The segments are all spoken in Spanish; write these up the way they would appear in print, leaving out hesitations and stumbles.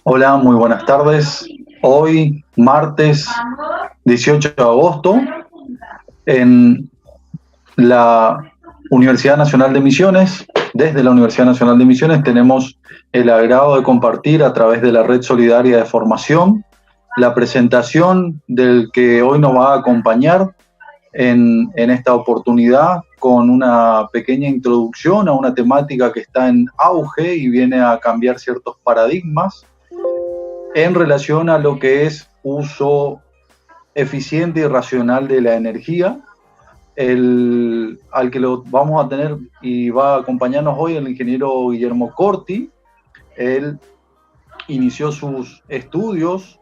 Hola, muy buenas tardes. Hoy, martes 18 de agosto, en la Universidad Nacional de Misiones, desde la Universidad Nacional de Misiones, tenemos el agrado de compartir a través de la Red Solidaria de Formación la presentación del que hoy nos va a acompañar en esta oportunidad con una pequeña introducción a una temática que está en auge y viene a cambiar ciertos paradigmas en relación a lo que es uso eficiente y racional de la energía, al que lo vamos a tener y va a acompañarnos hoy el ingeniero Guillermo Corti. Él inició sus estudios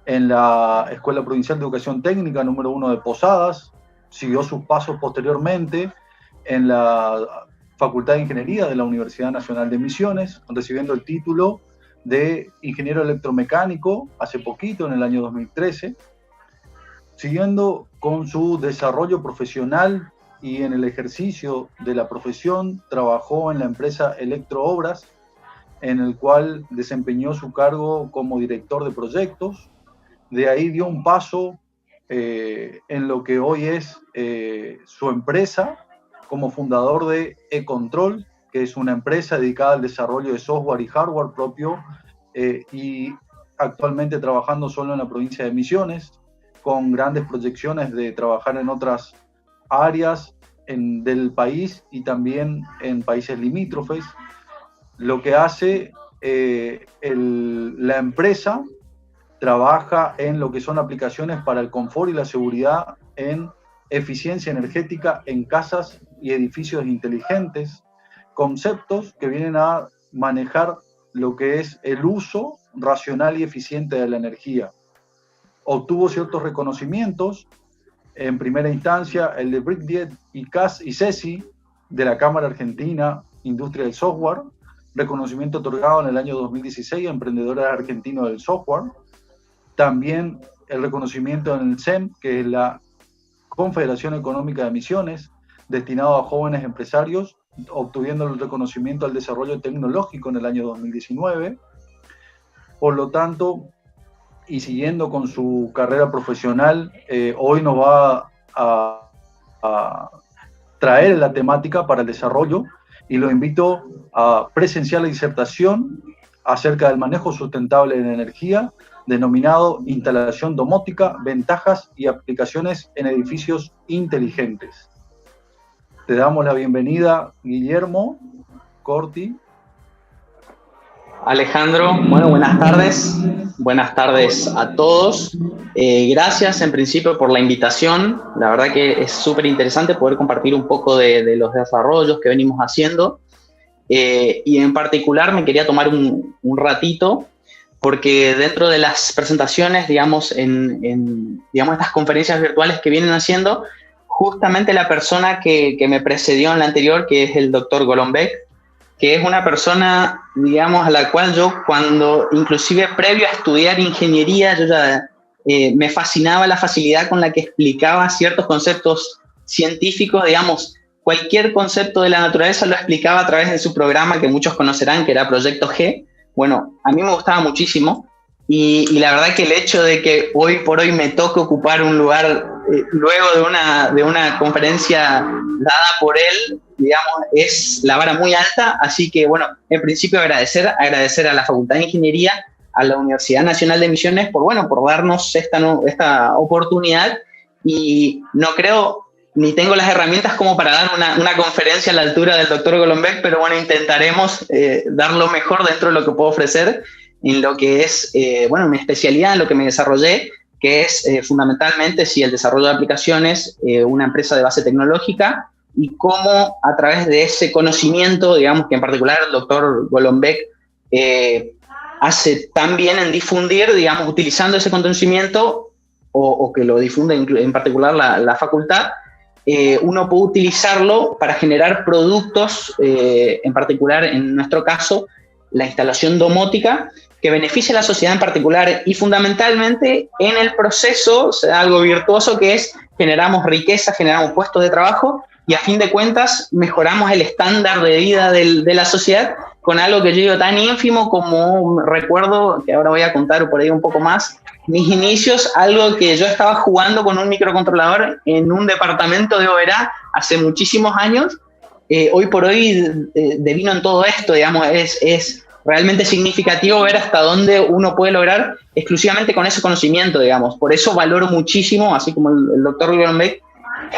en la Escuela Provincial de Educación Técnica número 1 de Posadas, siguió sus pasos posteriormente en la Facultad de Ingeniería de la Universidad Nacional de Misiones, recibiendo el título de ingeniero electromecánico hace poquito, en el año 2013, siguiendo con su desarrollo profesional y en el ejercicio de la profesión, trabajó en la empresa Electroobras, en el cual desempeñó su cargo como director de proyectos. De ahí dio un paso en lo que hoy es su empresa como fundador de eControl, que es una empresa dedicada al desarrollo de software y hardware propio y actualmente trabajando solo en la provincia de Misiones, con grandes proyecciones de trabajar en otras áreas del país y también en países limítrofes. Lo que hace la empresa trabaja en lo que son aplicaciones para el confort y la seguridad en eficiencia energética en casas y edificios inteligentes, conceptos que vienen a manejar lo que es el uso racional y eficiente de la energía. Obtuvo ciertos reconocimientos, en primera instancia el de Brickdiet y CAS y CESI de la Cámara Argentina Industria del Software, reconocimiento otorgado en el año 2016 a emprendedores argentinos del software. También el reconocimiento en el CEM, que es la Confederación Económica de Misiones, destinado a jóvenes empresarios, obteniendo el reconocimiento al desarrollo tecnológico en el año 2019. Por lo tanto, y siguiendo con su carrera profesional, hoy nos va a traer la temática para el desarrollo y lo invito a presenciar la disertación acerca del manejo sustentable de la energía, denominado Instalación Domótica, Ventajas y Aplicaciones en Edificios Inteligentes. Te damos la bienvenida, Guillermo Corti. Alejandro, bueno, buenas tardes. Buenas tardes a todos. Gracias en principio por la invitación. La verdad que es súper interesante poder compartir un poco de los desarrollos que venimos haciendo. Y en particular me quería tomar un ratito porque dentro de las presentaciones, digamos, digamos, estas conferencias virtuales que vienen haciendo, justamente la persona que me precedió en la anterior, que es el doctor Golombek, que es una persona, digamos, a la cual yo cuando, inclusive previo a estudiar ingeniería, yo ya me fascinaba la facilidad con la que explicaba ciertos conceptos científicos, digamos, cualquier concepto de la naturaleza lo explicaba a través de su programa que muchos conocerán, que era Proyecto G. Bueno, a mí me gustaba muchísimo y la verdad que el hecho de que hoy por hoy me toque ocupar un lugar luego de una conferencia dada por él, digamos, es la vara muy alta, así que bueno, en principio agradecer a la Facultad de Ingeniería, a la Universidad Nacional de Misiones por darnos esta oportunidad, y no creo ni tengo las herramientas como para dar una conferencia a la altura del doctor Golombek, pero bueno, intentaremos dar lo mejor dentro de lo que puedo ofrecer en lo que es, mi especialidad, en lo que me desarrollé, que es fundamentalmente el desarrollo de aplicaciones, una empresa de base tecnológica, y cómo a través de ese conocimiento, digamos que en particular el doctor Golombek hace tan bien en difundir, digamos, utilizando ese conocimiento, o que lo difunde en particular la facultad, uno puede utilizarlo para generar productos, en particular en nuestro caso, la instalación domótica, que beneficia a la sociedad en particular, y fundamentalmente en el proceso se da algo virtuoso, que es generamos riqueza, generamos puestos de trabajo y a fin de cuentas mejoramos el estándar de vida de la sociedad, con algo que yo digo tan ínfimo como recuerdo, que ahora voy a contar por ahí un poco más, mis inicios, algo que yo estaba jugando con un microcontrolador en un departamento de Oberá hace muchísimos años. Hoy por hoy devino en todo esto, digamos, es realmente significativo ver hasta dónde uno puede lograr exclusivamente con ese conocimiento, digamos. Por eso valoro muchísimo, así como el doctor Beck,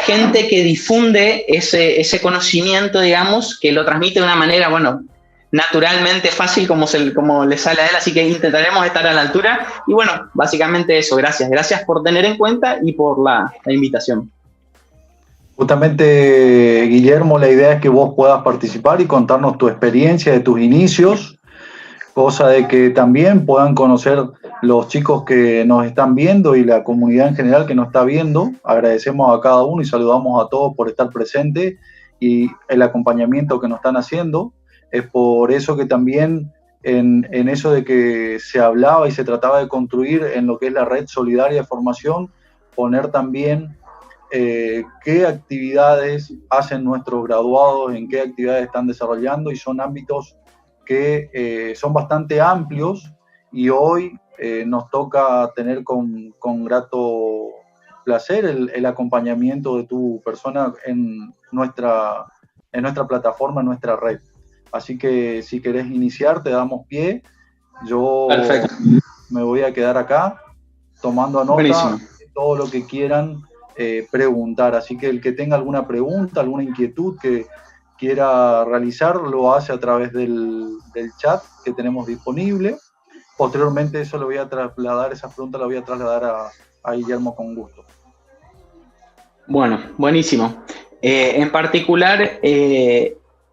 gente que difunde ese conocimiento, digamos, que lo transmite de una manera, bueno, naturalmente fácil como le sale a él, así que intentaremos estar a la altura. Y bueno, básicamente eso, gracias por tener en cuenta y por la invitación. Justamente, Guillermo, la idea es que vos puedas participar y contarnos tu experiencia de tus inicios, cosa de que también puedan conocer los chicos que nos están viendo y la comunidad en general que nos está viendo. Agradecemos a cada uno y saludamos a todos por estar presentes y el acompañamiento que nos están haciendo. Es por eso que también en eso de que se hablaba y se trataba de construir en lo que es la red solidaria de formación, poner también qué actividades hacen nuestros graduados, en qué actividades están desarrollando, y son ámbitos que son bastante amplios, y hoy nos toca tener con grato placer el acompañamiento de tu persona en nuestra plataforma, en nuestra red. Así que si querés iniciar, te damos pie. Yo Perfecto. Me voy a quedar acá tomando nota. Buenísimo. De todo lo que quieran preguntar. Así que el que tenga alguna pregunta, alguna inquietud que quiera realizar, lo hace a través del chat que tenemos disponible. Posteriormente eso lo voy a trasladar, esa pregunta la voy a trasladar a Guillermo con gusto. Bueno, buenísimo. En particular,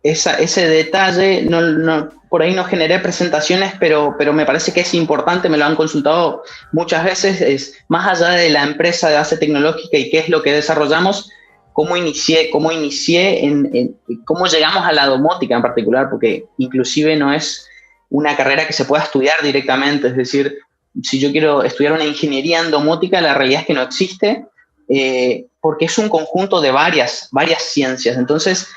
ese detalle, por ahí no generé presentaciones, pero me parece que es importante, me lo han consultado muchas veces, es más allá de la empresa de base tecnológica y qué es lo que desarrollamos, cómo inicié, cómo llegamos a la domótica en particular, porque inclusive no es una carrera que se pueda estudiar directamente, es decir, si yo quiero estudiar una ingeniería en domótica, la realidad es que no existe, porque es un conjunto de varias ciencias. Entonces,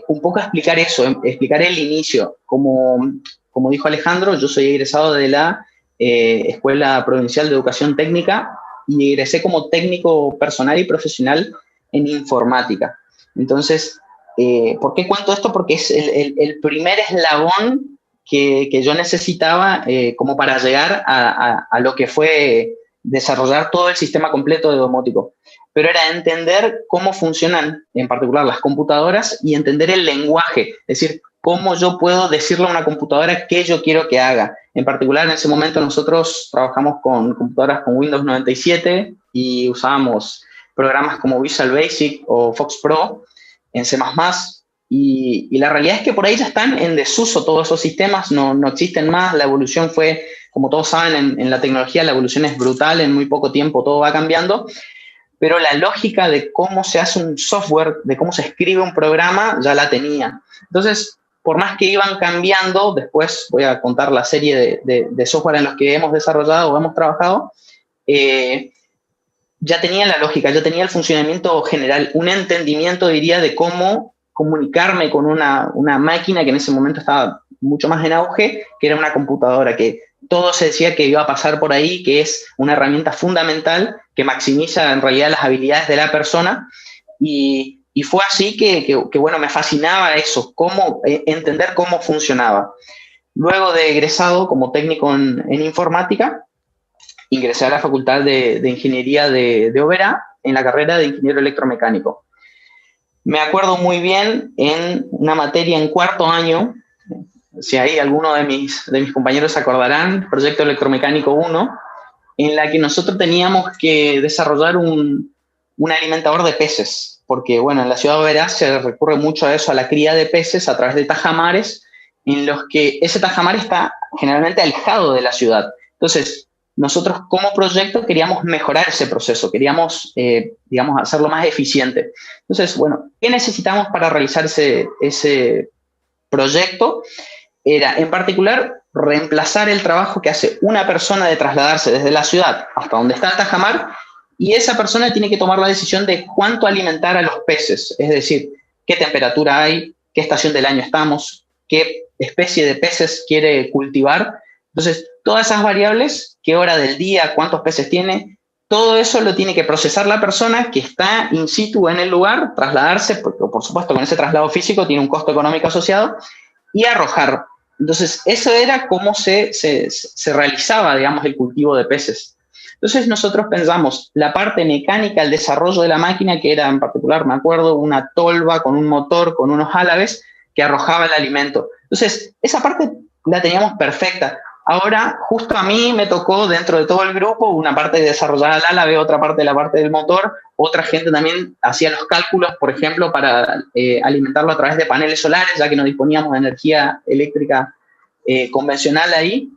un poco explicar eso, explicar el inicio. Como dijo Alejandro, yo soy egresado de la Escuela Provincial de Educación Técnica y egresé como técnico personal y profesional en informática. Entonces, ¿por qué cuento esto? Porque es el primer eslabón que yo necesitaba como para llegar a lo que fue desarrollar todo el sistema completo de domótico. Pero era entender cómo funcionan en particular las computadoras y entender el lenguaje, es decir, cómo yo puedo decirle a una computadora qué yo quiero que haga. En particular, en ese momento nosotros trabajamos con computadoras con Windows 97 y usábamos programas como Visual Basic o Fox Pro en C++, y la realidad es que por ahí ya están en desuso todos esos sistemas, no existen más. La evolución fue, como todos saben, en la tecnología la evolución es brutal, en muy poco tiempo todo va cambiando, pero la lógica de cómo se hace un software, de cómo se escribe un programa, ya la tenía. Entonces, por más que iban cambiando, después voy a contar la serie de software en los que hemos desarrollado o hemos trabajado, ya tenía la lógica, ya tenía el funcionamiento general, un entendimiento, diría, de cómo comunicarme con una máquina que en ese momento estaba mucho más en auge, que era una computadora, que todo se decía que iba a pasar por ahí, que es una herramienta fundamental que maximiza en realidad las habilidades de la persona, y fue así que bueno, me fascinaba eso, entender cómo funcionaba. Luego de egresado como técnico en informática, ingresé a la Facultad de Ingeniería de Oberá en la carrera de Ingeniero Electromecánico. Me acuerdo muy bien en una materia en cuarto año, si ahí alguno de mis compañeros se acordarán, Proyecto Electromecánico 1, en la que nosotros teníamos que desarrollar un alimentador de peces, porque bueno, en la ciudad de Oberá se recurre mucho a eso, a la cría de peces a través de tajamares, en los que ese tajamar está generalmente alejado de la ciudad. Entonces, nosotros como proyecto queríamos mejorar ese proceso, queríamos, digamos, hacerlo más eficiente. Entonces, bueno, ¿qué necesitamos para realizar ese proyecto? Era, en particular, reemplazar el trabajo que hace una persona de trasladarse desde la ciudad hasta donde está el tajamar, y esa persona tiene que tomar la decisión de cuánto alimentar a los peces, es decir, qué temperatura hay, qué estación del año estamos, qué especie de peces quiere cultivar. Entonces, todas esas variables, qué hora del día, cuántos peces tiene, todo eso lo tiene que procesar la persona que está in situ en el lugar, trasladarse, porque por supuesto con ese traslado físico tiene un costo económico asociado, y arrojar. Entonces, eso era cómo se realizaba, digamos, el cultivo de peces. Entonces, nosotros pensamos la parte mecánica, el desarrollo de la máquina, que era en particular, me acuerdo, una tolva con un motor, con unos álabes, que arrojaba el alimento. Entonces, esa parte la teníamos perfecta. Ahora, justo a mí me tocó, dentro de todo el grupo, una parte de desarrollar el álabe, otra parte de la parte del motor, otra gente también hacía los cálculos, por ejemplo, para alimentarlo a través de paneles solares, ya que no disponíamos de energía eléctrica convencional ahí.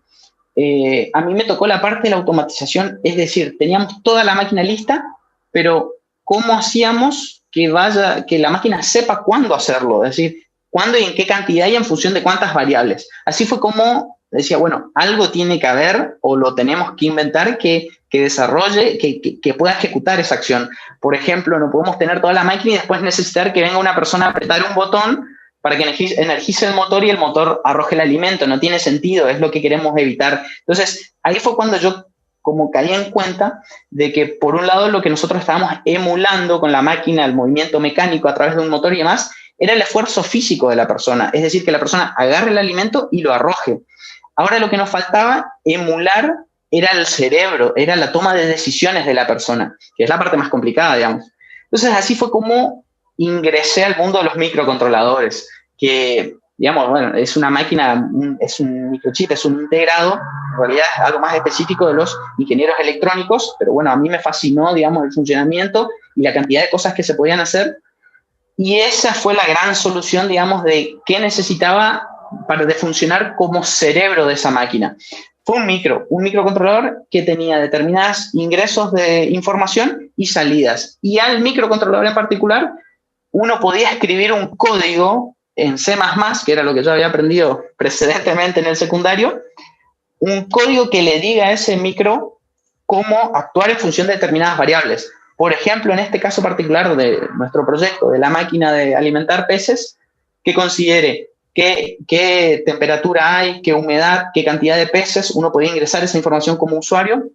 A mí me tocó la parte de la automatización, es decir, teníamos toda la máquina lista, pero ¿cómo hacíamos que la máquina sepa cuándo hacerlo? Es decir, cuándo y en qué cantidad y en función de cuántas variables. Así fue como decía, bueno, algo tiene que haber o lo tenemos que inventar que desarrolle, que pueda ejecutar esa acción. Por ejemplo, no podemos tener toda la máquina y después necesitar que venga una persona a apretar un botón para que energice el motor y el motor arroje el alimento. No tiene sentido, es lo que queremos evitar. Entonces, ahí fue cuando yo como caí en cuenta de que, por un lado, lo que nosotros estábamos emulando con la máquina, el movimiento mecánico a través de un motor y demás, era el esfuerzo físico de la persona. Es decir, que la persona agarre el alimento y lo arroje. Ahora lo que nos faltaba emular era el cerebro, era la toma de decisiones de la persona, que es la parte más complicada, digamos. Entonces, así fue como ingresé al mundo de los microcontroladores, que, digamos, bueno, es una máquina, es un microchip, es un integrado, en realidad es algo más específico de los ingenieros electrónicos, pero bueno, a mí me fascinó, digamos, el funcionamiento y la cantidad de cosas que se podían hacer, y esa fue la gran solución, digamos, de qué necesitaba de funcionar como cerebro de esa máquina. Fue un microcontrolador que tenía determinados ingresos de información y salidas. Y al microcontrolador en particular, uno podía escribir un código en C++, que era lo que yo había aprendido precedentemente en el secundario, un código que le diga a ese micro cómo actuar en función de determinadas variables. Por ejemplo, en este caso particular de nuestro proyecto, de la máquina de alimentar peces, que considere qué temperatura hay, qué humedad, qué cantidad de peces, uno podía ingresar esa información como usuario,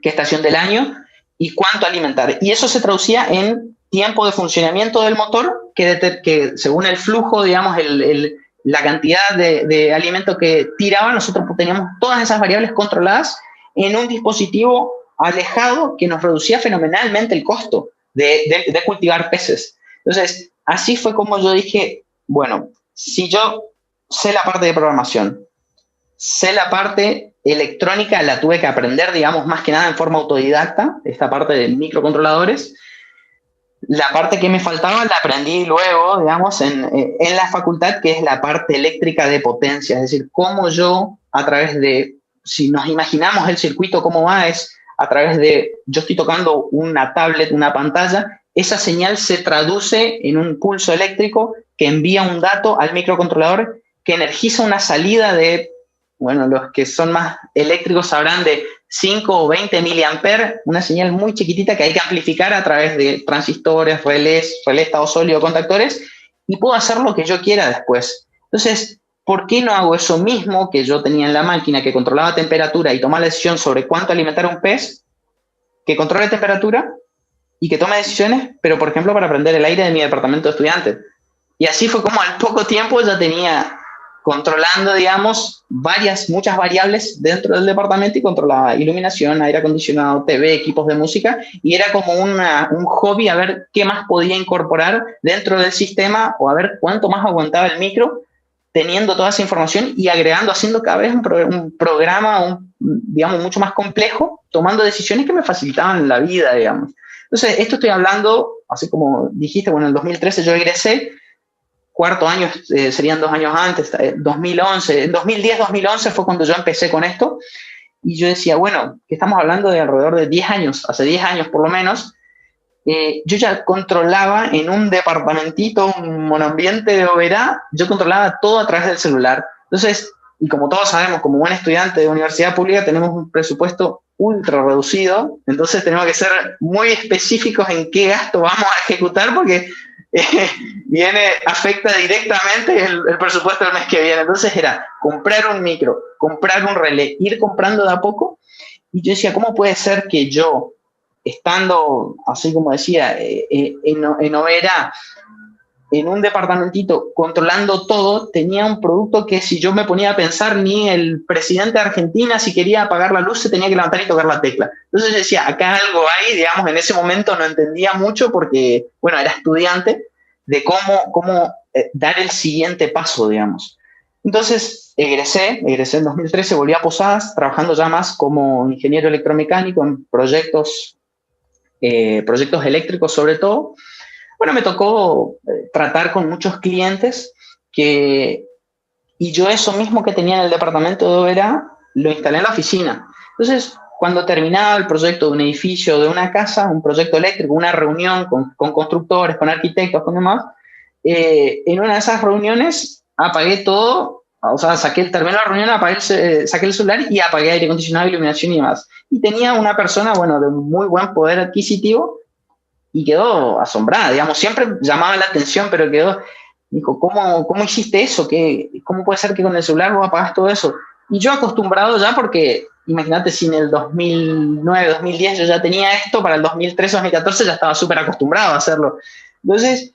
qué estación del año y cuánto alimentar. Y eso se traducía en tiempo de funcionamiento del motor, que según el flujo, digamos, la cantidad de alimento que tiraba, nosotros teníamos todas esas variables controladas en un dispositivo alejado que nos reducía fenomenalmente el costo de cultivar peces. Entonces, así fue como yo dije, bueno, si yo sé la parte de programación, sé la parte electrónica, la tuve que aprender, digamos, más que nada en forma autodidacta, esta parte de microcontroladores. La parte que me faltaba la aprendí luego, digamos, en la facultad, que es la parte eléctrica de potencia, es decir, cómo yo, a través de, si nos imaginamos el circuito cómo va, es a través de, yo estoy tocando una tablet, una pantalla, esa señal se traduce en un pulso eléctrico que envía un dato al microcontrolador que energiza una salida de, bueno, los que son más eléctricos sabrán de 5 o 20 miliamperes, una señal muy chiquitita que hay que amplificar a través de transistores, relés estado sólido, contactores, y puedo hacer lo que yo quiera después. Entonces, ¿por qué no hago eso mismo que yo tenía en la máquina, que controlaba temperatura y tomaba la decisión sobre cuánto alimentar a un pez, que controle temperatura y que tome decisiones, pero por ejemplo para prender el aire de mi departamento de estudiantes? Y así fue como al poco tiempo ya tenía controlando, digamos, muchas variables dentro del departamento y controlaba iluminación, aire acondicionado, TV, equipos de música, y era como un hobby a ver qué más podía incorporar dentro del sistema o a ver cuánto más aguantaba el micro teniendo toda esa información y agregando, haciendo cada vez un programa, digamos, mucho más complejo, tomando decisiones que me facilitaban la vida, digamos. Entonces, esto estoy hablando, así como dijiste, bueno, en el 2013 yo egresé, cuarto año serían 2 años antes, 2011, en 2010-2011 fue cuando yo empecé con esto, y yo decía, bueno, que estamos hablando de alrededor de 10 años, hace 10 años por lo menos, yo ya controlaba en un departamentito, un monoambiente de Oberá, yo controlaba todo a través del celular. Entonces, y como todos sabemos, como buen estudiante de universidad pública, tenemos un presupuesto ultra reducido, entonces tenemos que ser muy específicos en qué gasto vamos a ejecutar, porque afecta directamente el presupuesto del mes que viene. Entonces era comprar un micro, comprar un relé, ir comprando de a poco. Y yo decía, ¿cómo puede ser que yo, estando, así como decía, en Overa, en un departamentito controlando todo, tenía un producto que si yo me ponía a pensar, ni el presidente de Argentina, si quería apagar la luz, se tenía que levantar y tocar la tecla? Entonces yo decía, acá algo hay, digamos, en ese momento no entendía mucho porque, bueno, era estudiante, de cómo dar el siguiente paso, digamos. Entonces egresé en 2013, volví a Posadas, trabajando ya más como ingeniero electromecánico en proyectos eléctricos sobre todo. Bueno, me tocó tratar con muchos clientes y yo eso mismo que tenía en el departamento de Overa lo instalé en la oficina. Entonces, cuando terminaba el proyecto de un edificio, de una casa, un proyecto eléctrico, una reunión con constructores, con arquitectos, con demás, en una de esas reuniones apagué todo, o sea, terminé la reunión, saqué el celular y apagué aire acondicionado, iluminación y demás. Y tenía una persona, bueno, de muy buen poder adquisitivo, y quedó asombrada, digamos, siempre llamaba la atención, pero dijo, ¿cómo hiciste eso? ¿Cómo puede ser que con el celular vos apagás todo eso? Y yo acostumbrado ya, porque imagínate si en el 2009, 2010 yo ya tenía esto, para el 2013, 2014 ya estaba súper acostumbrado a hacerlo. Entonces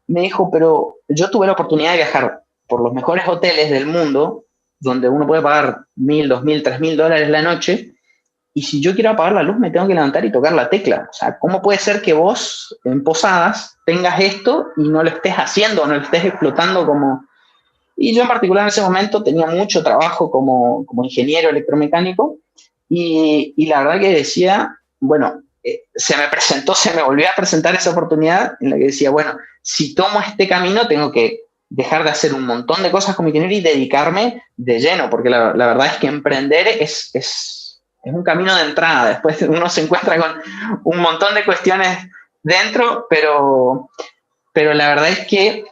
me dijo, pero yo tuve la oportunidad de viajar por los mejores hoteles del mundo, donde uno puede pagar $1,000, $2,000, $3,000 la noche, y si yo quiero apagar la luz, me tengo que levantar y tocar la tecla. O sea, ¿cómo puede ser que vos, en Posadas, tengas esto y no lo estés haciendo, no lo estés explotando como... Y yo en particular en ese momento tenía mucho trabajo como ingeniero electromecánico y la verdad que decía, bueno, se me volvió a presentar esa oportunidad en la que decía, bueno, si tomo este camino tengo que dejar de hacer un montón de cosas como ingeniero y dedicarme de lleno, porque la verdad es que emprender es un camino de entrada. Después uno se encuentra con un montón de cuestiones dentro, pero la verdad es que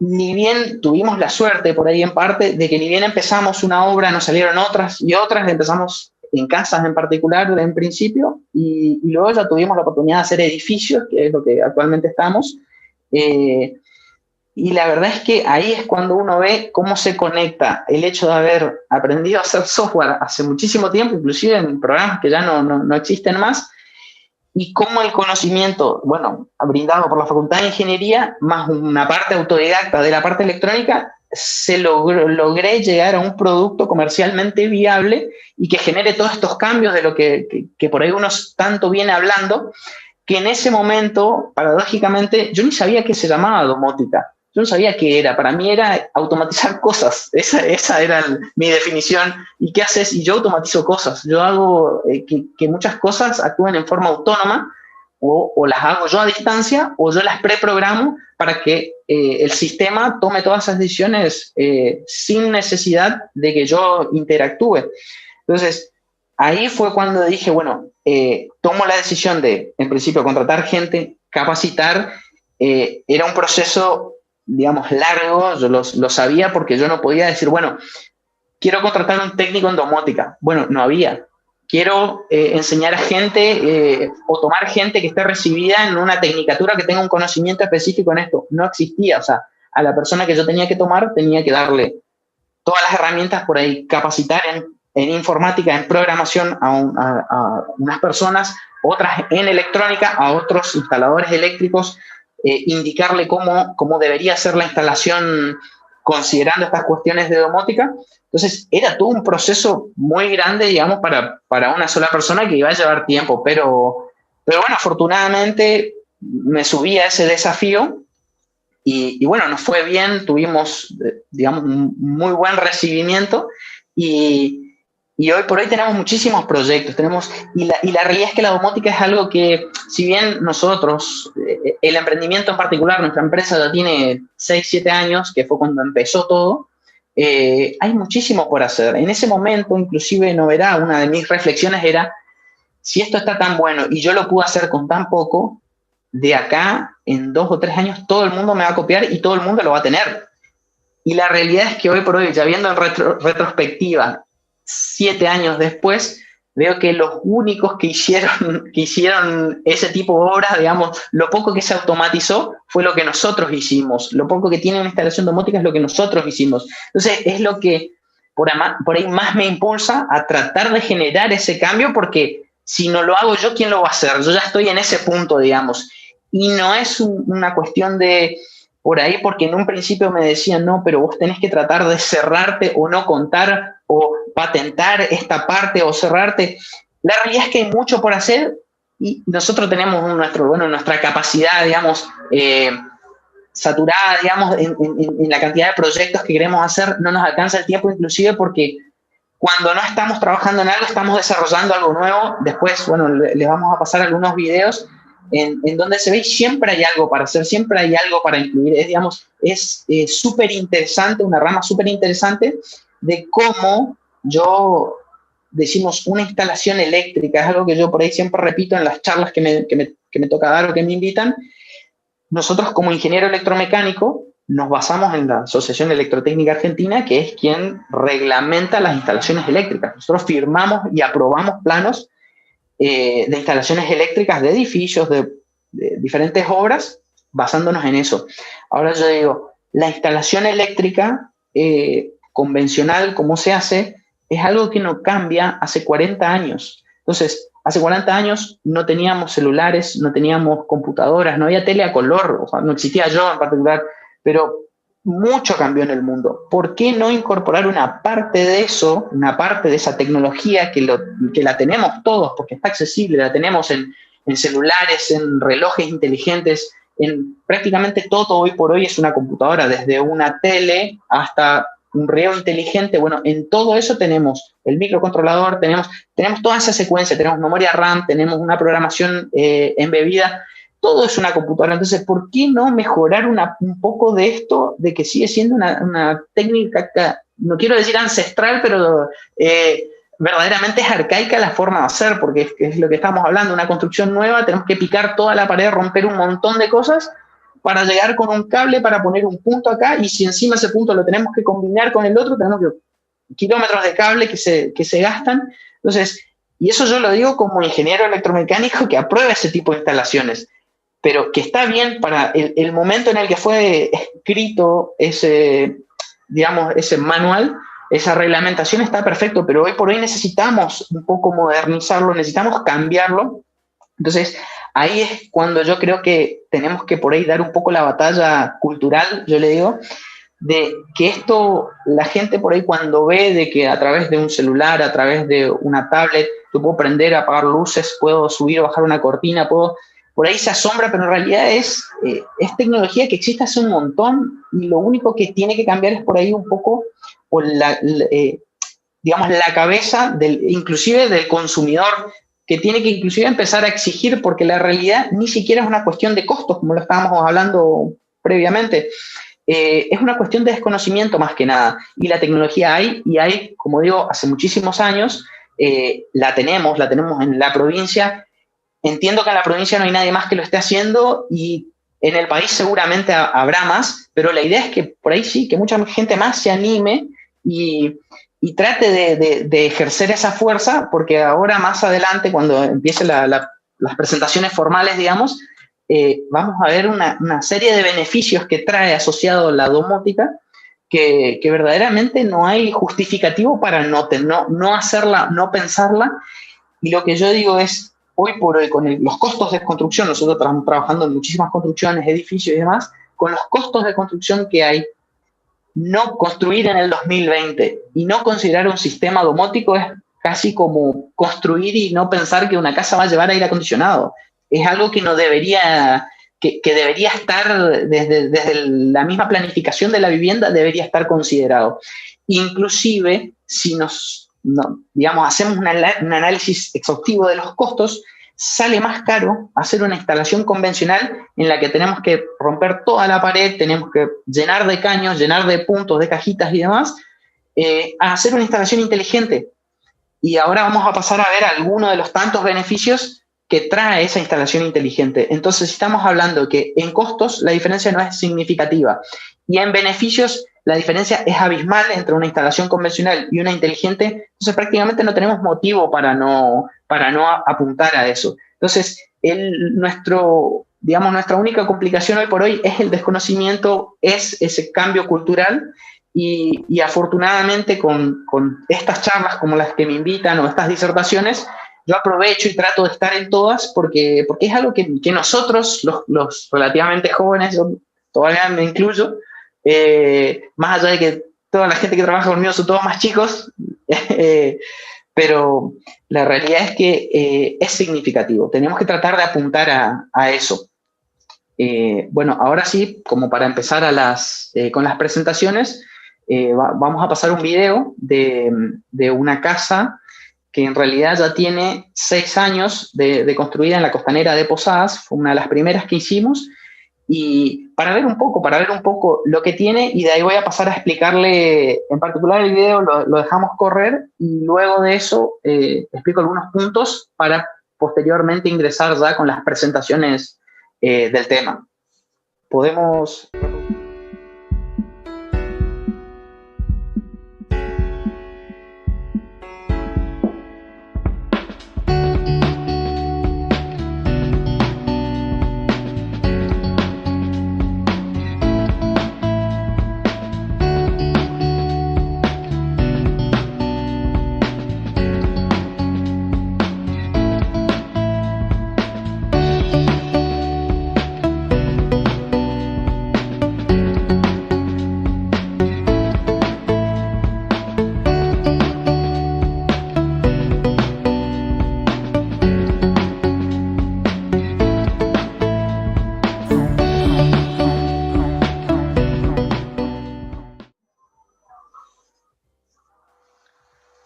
ni bien tuvimos la suerte por ahí en parte de que ni bien empezamos una obra, nos salieron otras y otras, empezamos en casas en particular en principio, y luego ya tuvimos la oportunidad de hacer edificios, que es lo que actualmente estamos. Y la verdad es que ahí es cuando uno ve cómo se conecta el hecho de haber aprendido a hacer software hace muchísimo tiempo, inclusive en programas que ya no existen más, y cómo el conocimiento, bueno, brindado por la Facultad de Ingeniería, más una parte autodidacta de la parte electrónica, logré llegar a un producto comercialmente viable y que genere todos estos cambios de lo que por ahí uno tanto viene hablando, que en ese momento, paradójicamente, yo ni sabía que se llamaba domótica. Yo no sabía qué era. Para mí era automatizar cosas. Esa era mi definición. ¿Y qué haces? Y yo automatizo cosas. Yo hago que muchas cosas actúen en forma autónoma, o las hago yo a distancia, o yo las preprogramo para que el sistema tome todas esas decisiones sin necesidad de que yo interactúe. Entonces, ahí fue cuando dije, bueno, tomo la decisión de, en principio, contratar gente, capacitar. Era un proceso, digamos, largo. Yo lo sabía porque yo no podía decir, bueno, quiero contratar un técnico en domótica. Bueno, no había. Quiero enseñar a gente o tomar gente que esté recibida en una tecnicatura que tenga un conocimiento específico en esto. No existía. O sea, a la persona que yo tenía que tomar tenía que darle todas las herramientas por ahí, capacitar en informática, en programación a unas personas, otras en electrónica, a otros instaladores eléctricos, indicarle cómo debería ser la instalación considerando estas cuestiones de domótica. Entonces, era todo un proceso muy grande, digamos, para una sola persona que iba a llevar tiempo, pero bueno, afortunadamente me subí a ese desafío y bueno, nos fue bien, tuvimos, digamos, un muy buen recibimiento y hoy por hoy tenemos muchísimos proyectos, y la realidad es que la domótica es algo que, si bien nosotros, el emprendimiento en particular, nuestra empresa ya tiene 6, 7 años, que fue cuando empezó todo, hay muchísimo por hacer. En ese momento, inclusive en Overa, una de mis reflexiones era, si esto está tan bueno y yo lo pude hacer con tan poco, de acá, en 2 o 3 años, todo el mundo me va a copiar y todo el mundo lo va a tener. Y la realidad es que hoy por hoy, ya viendo en retrospectiva, 7 años después, veo que los únicos que hicieron ese tipo de obras, digamos, lo poco que se automatizó fue lo que nosotros hicimos, lo poco que tiene una instalación domótica es lo que nosotros hicimos. Entonces, es lo que por ahí más me impulsa a tratar de generar ese cambio, porque si no lo hago yo, ¿quién lo va a hacer? Yo ya estoy en ese punto, digamos, y no es una cuestión de por ahí, porque en un principio me decían, no, pero vos tenés que tratar de cerrarte o no contar o patentar esta parte o cerrarte. La realidad es que hay mucho por hacer y nosotros tenemos nuestra capacidad, digamos, saturada, digamos, en la cantidad de proyectos que queremos hacer, no nos alcanza el tiempo, inclusive porque cuando no estamos trabajando en algo, estamos desarrollando algo nuevo. Después, bueno, les vamos a pasar algunos videos en donde se ve y siempre hay algo para hacer, siempre hay algo para incluir. Es súper interesante, una rama súper interesante de cómo decimos, una instalación eléctrica, es algo que yo por ahí siempre repito en las charlas que me toca dar o que me invitan. Nosotros como ingeniero electromecánico nos basamos en la Asociación Electrotécnica Argentina, que es quien reglamenta las instalaciones eléctricas. Nosotros firmamos y aprobamos planos de instalaciones eléctricas de edificios, de diferentes obras, basándonos en eso. Ahora yo digo, la instalación eléctrica convencional, como se hace, es algo que no cambia hace 40 años. Entonces, hace 40 años no teníamos celulares, no teníamos computadoras, no había tele a color, o sea, no existía yo en particular, pero mucho cambió en el mundo. ¿Por qué no incorporar una parte de eso, una parte de esa tecnología que la tenemos todos, porque está accesible, la tenemos en celulares, en relojes inteligentes, en prácticamente todo hoy por hoy es una computadora, desde una tele hasta un reloj inteligente? Bueno, en todo eso tenemos el microcontrolador, tenemos toda esa secuencia, tenemos memoria RAM, tenemos una programación embebida. Todo es una computadora. Entonces, ¿por qué no mejorar un poco de esto, de que sigue siendo una técnica, no quiero decir ancestral, pero verdaderamente es arcaica la forma de hacer, porque es lo que estamos hablando, una construcción nueva, tenemos que picar toda la pared, romper un montón de cosas para llegar con un cable, para poner un punto acá, y si encima ese punto lo tenemos que combinar con el otro, tenemos kilómetros de cable que se gastan. Entonces, y eso yo lo digo como ingeniero electromecánico que aprueba ese tipo de instalaciones, pero que está bien para el momento en el que fue escrito ese manual, esa reglamentación está perfecto, pero hoy por hoy necesitamos un poco modernizarlo, necesitamos cambiarlo. Entonces, ahí es cuando yo creo que tenemos que por ahí dar un poco la batalla cultural, yo le digo, de que esto, la gente por ahí cuando ve de que a través de un celular, a través de una tablet, yo puedo prender, apagar luces, puedo subir o bajar una cortina, por ahí se asombra, pero en realidad es tecnología que existe hace un montón y lo único que tiene que cambiar es por ahí un poco digamos, la cabeza inclusive del consumidor, que tiene que inclusive empezar a exigir, porque la realidad ni siquiera es una cuestión de costos, como lo estábamos hablando previamente. Es una cuestión de desconocimiento más que nada. Y la tecnología hay, como digo, hace muchísimos años, la tenemos en la provincia. Entiendo que en la provincia no hay nadie más que lo esté haciendo y en el país seguramente habrá más, pero la idea es que por ahí sí, que mucha gente más se anime y trate de ejercer esa fuerza, porque ahora más adelante, cuando empiecen las presentaciones formales, digamos, vamos a ver una serie de beneficios que trae asociado la domótica que verdaderamente no hay justificativo para no hacerla, no pensarla. Y lo que yo digo es, hoy por hoy, con los costos de construcción, nosotros estamos trabajando en muchísimas construcciones, edificios y demás, con los costos de construcción que hay, no construir en el 2020 y no considerar un sistema domótico es casi como construir y no pensar que una casa va a llevar aire acondicionado. Es algo que no debería, que debería estar desde la misma planificación de la vivienda, debería estar considerado. Inclusive, si digamos, hacemos un análisis exhaustivo de los costos, sale más caro hacer una instalación convencional en la que tenemos que romper toda la pared, tenemos que llenar de caños, llenar de puntos, de cajitas y demás, a hacer una instalación inteligente. Y ahora vamos a pasar a ver algunos de los tantos beneficios que trae esa instalación inteligente. Entonces, estamos hablando que en costos la diferencia no es significativa y en beneficios la diferencia es abismal entre una instalación convencional y una inteligente, entonces prácticamente no tenemos motivo para no apuntar a eso. Entonces, nuestra única complicación hoy por hoy es el desconocimiento, es ese cambio cultural, y afortunadamente con estas charlas como las que me invitan o estas disertaciones, yo aprovecho y trato de estar en todas porque es algo que nosotros, los relativamente jóvenes, yo todavía me incluyo, más allá de que toda la gente que trabaja conmigo son todos más chicos, pero la realidad es que es significativo. Tenemos que tratar de apuntar a eso. Bueno, ahora sí, como para empezar con las presentaciones, vamos a pasar un video de una casa que en realidad ya tiene 6 años de construida en la costanera de Posadas. Fue una de las primeras que hicimos, y para ver un poco lo que tiene, y de ahí voy a pasar a explicarle, en particular el video lo dejamos correr, y luego de eso explico algunos puntos para posteriormente ingresar ya con las presentaciones del tema. Podemos...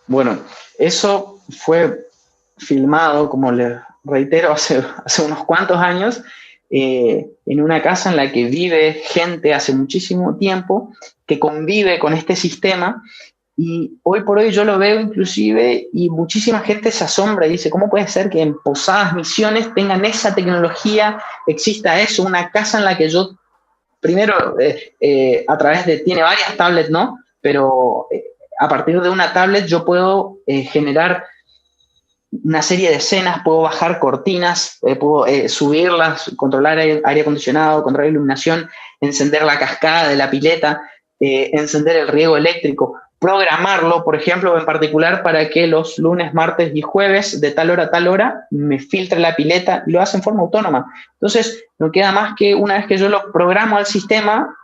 Bueno, eso fue filmado, como les reitero, hace unos cuantos años, en una casa en la que vive gente hace muchísimo tiempo, que convive con este sistema, y hoy por hoy yo lo veo inclusive, y muchísima gente se asombra y dice, ¿cómo puede ser que en Posadas Misiones tengan esa tecnología, exista eso, una casa en la que yo, primero, a través tiene varias tablets, ¿no? Pero a partir de una tablet yo puedo generar una serie de escenas, puedo bajar cortinas, puedo subirlas, controlar aire acondicionado, controlar iluminación, encender la cascada de la pileta, encender el riego eléctrico, programarlo, por ejemplo, en particular para que los lunes, martes y jueves de tal hora a tal hora me filtre la pileta, y lo hace en forma autónoma. Entonces, no queda más que una vez que yo lo programo al sistema,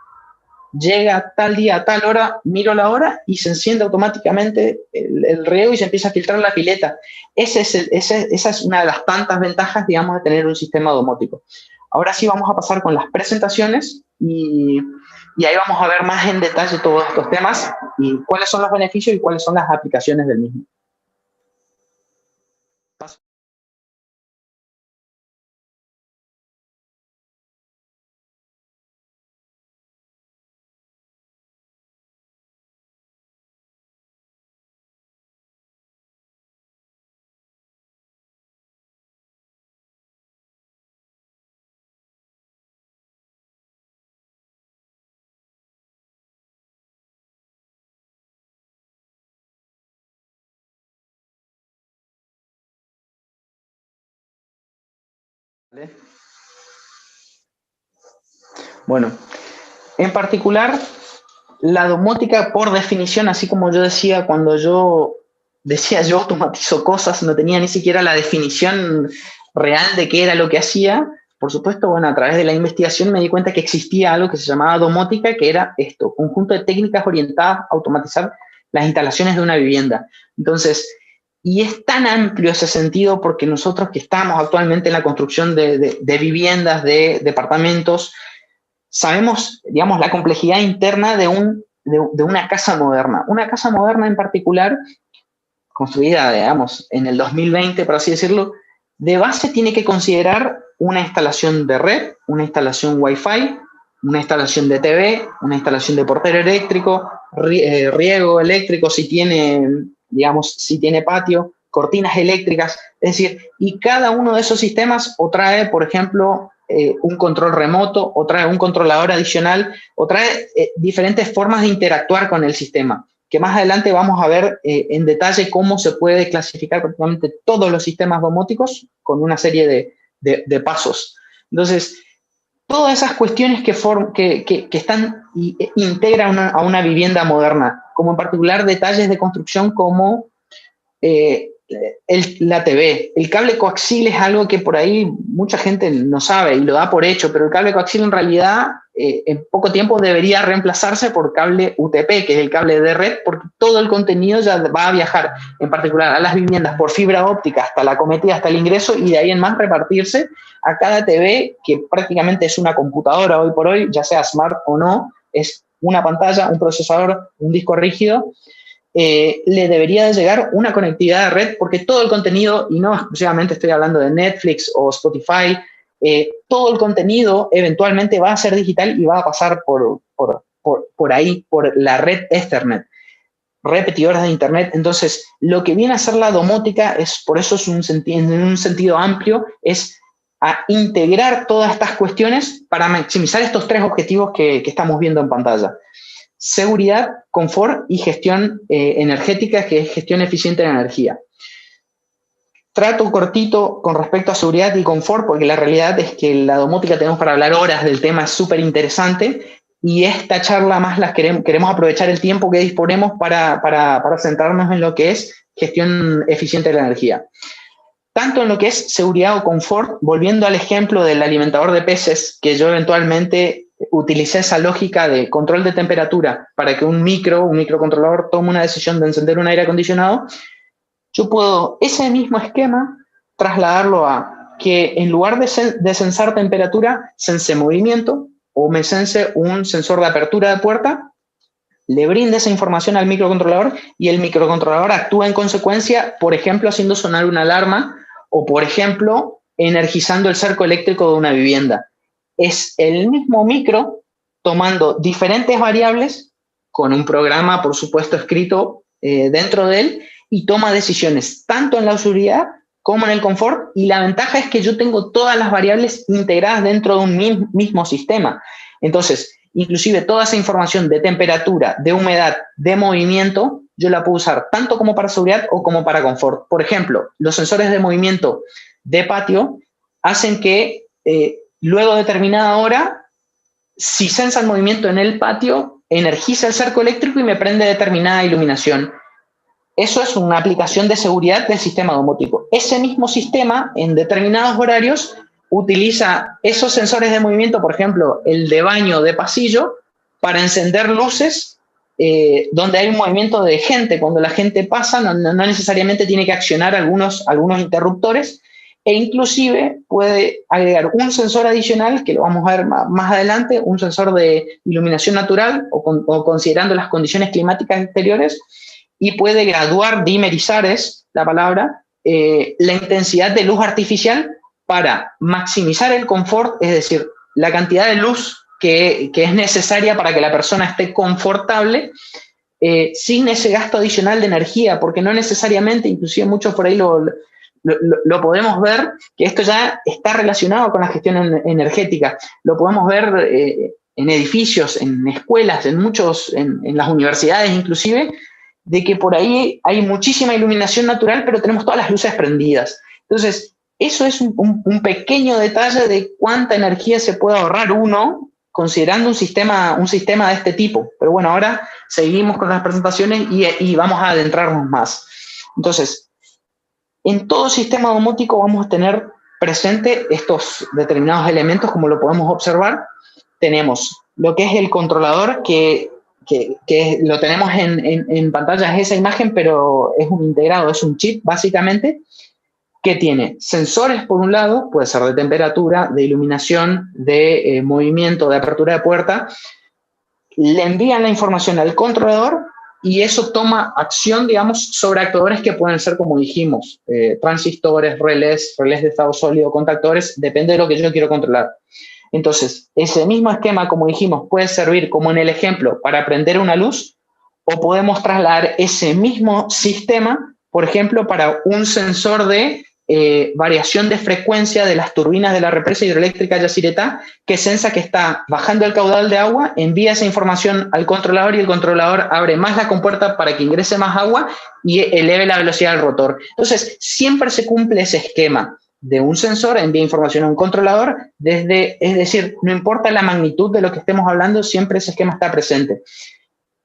llega tal día a tal hora, miro la hora y se enciende automáticamente el riego y se empieza a filtrar la pileta. Esa es una de las tantas ventajas, digamos, de tener un sistema domótico. Ahora sí vamos a pasar con las presentaciones, y ahí vamos a ver más en detalle todos estos temas y cuáles son los beneficios y cuáles son las aplicaciones del mismo. Bueno, en particular, la domótica, por definición, así como yo decía, cuando yo automatizo cosas, no tenía ni siquiera la definición real de qué era lo que hacía. Por supuesto, bueno, a través de la investigación me di cuenta que existía algo que se llamaba domótica, que era esto, conjunto de técnicas orientadas a automatizar las instalaciones de una vivienda. Entonces, y es tan amplio ese sentido porque nosotros que estamos actualmente en la construcción de viviendas, de departamentos, sabemos, digamos, la complejidad interna de una casa moderna. Una casa moderna en particular, construida, digamos, en el 2020, por así decirlo, de base tiene que considerar una instalación de red, una instalación Wi-Fi, una instalación de TV, una instalación de portero eléctrico, riego eléctrico si tiene patio, cortinas eléctricas, es decir, y cada uno de esos sistemas o trae, por ejemplo, un control remoto, o trae un controlador adicional, o trae diferentes formas de interactuar con el sistema, que más adelante vamos a ver en detalle cómo se puede clasificar prácticamente todos los sistemas domóticos con una serie de pasos. Entonces, todas esas cuestiones que integran a una vivienda moderna, como en particular detalles de construcción como la TV. El cable coaxil es algo que por ahí mucha gente no sabe y lo da por hecho, pero el cable coaxil en realidad en poco tiempo debería reemplazarse por cable UTP, que es el cable de red, porque todo el contenido ya va a viajar, en particular a las viviendas, por fibra óptica hasta la cometida, hasta el ingreso, y de ahí en más repartirse a cada TV, que prácticamente es una computadora hoy por hoy, ya sea smart o no, es una pantalla, un procesador, un disco rígido. Le debería de llegar una conectividad de red, porque todo el contenido, y no exclusivamente estoy hablando de Netflix o Spotify, todo el contenido eventualmente va a ser digital y va a pasar por ahí, por la red Ethernet, repetidoras de Internet. Entonces, lo que viene a ser la domótica, por eso es en un sentido amplio, es a integrar todas estas cuestiones para maximizar estos tres objetivos que estamos viendo en pantalla. Seguridad, confort y gestión energética, que es gestión eficiente de la energía. Trato cortito con respecto a seguridad y confort, porque la realidad es que la domótica tenemos para hablar horas del tema, es súper interesante, y esta charla más queremos aprovechar el tiempo que disponemos para centrarnos en lo que es gestión eficiente de la energía. Tanto en lo que es seguridad o confort, volviendo al ejemplo del alimentador de peces, que yo eventualmente utilicé esa lógica de control de temperatura para que un microcontrolador tome una decisión de encender un aire acondicionado, yo puedo ese mismo esquema trasladarlo a que en lugar de sensar temperatura, sense movimiento, o me sense un sensor de apertura de puerta, le brinde esa información al microcontrolador y el microcontrolador actúa en consecuencia, por ejemplo, haciendo sonar una alarma o, por ejemplo, energizando el cerco eléctrico de una vivienda. Es el mismo micro tomando diferentes variables con un programa, por supuesto, escrito dentro de él, y toma decisiones tanto en la seguridad como en el confort, y la ventaja es que yo tengo todas las variables integradas dentro de un mismo sistema. Entonces, inclusive toda esa información de temperatura, de humedad, de movimiento, yo la puedo usar tanto como para seguridad o como para confort. Por ejemplo, los sensores de movimiento de patio hacen que luego de determinada hora, si sensa el movimiento en el patio, energiza el cerco eléctrico y me prende determinada iluminación. Eso es una aplicación de seguridad del sistema domótico. Ese mismo sistema, en determinados horarios, utiliza esos sensores de movimiento, por ejemplo, el de baño de pasillo, para encender luces donde hay un movimiento de gente. Cuando la gente pasa, no necesariamente tiene que accionar algunos interruptores, e inclusive puede agregar un sensor adicional, que lo vamos a ver más adelante, un sensor de iluminación natural o considerando las condiciones climáticas exteriores, y puede graduar, dimerizar es la palabra, la intensidad de luz artificial para maximizar el confort, es decir, la cantidad de luz que es necesaria para que la persona esté confortable, sin ese gasto adicional de energía, porque no necesariamente, inclusive muchos por ahí lo podemos ver, que esto ya está relacionado con la gestión energética. Lo podemos ver en edificios, en escuelas, en las universidades inclusive, de que por ahí hay muchísima iluminación natural, pero tenemos todas las luces prendidas. Entonces, eso es un pequeño detalle de cuánta energía se puede ahorrar uno considerando un sistema de este tipo. Pero bueno, ahora seguimos con las presentaciones y vamos a adentrarnos más. Entonces, en todo sistema domótico vamos a tener presente estos determinados elementos, como lo podemos observar. Tenemos lo que es el controlador, que lo tenemos en pantalla, es esa imagen, pero es un integrado, es un chip básicamente, que tiene sensores por un lado, puede ser de temperatura, de iluminación, de movimiento, de apertura de puerta, le envían la información al controlador y eso toma acción, digamos, sobre actuadores que pueden ser, como dijimos, transistores, relés de estado sólido, contactores, depende de lo que yo quiero controlar. Entonces, ese mismo esquema, como dijimos, puede servir, como en el ejemplo, para prender una luz, o podemos trasladar ese mismo sistema, por ejemplo, para un sensor de variación de frecuencia de las turbinas de la represa hidroeléctrica Yacyretá, que sensa que está bajando el caudal de agua, envía esa información al controlador y el controlador abre más la compuerta para que ingrese más agua y eleve la velocidad del rotor. Entonces, siempre se cumple ese esquema de un sensor, envía información a un controlador, es decir, no importa la magnitud de lo que estemos hablando, siempre ese esquema está presente.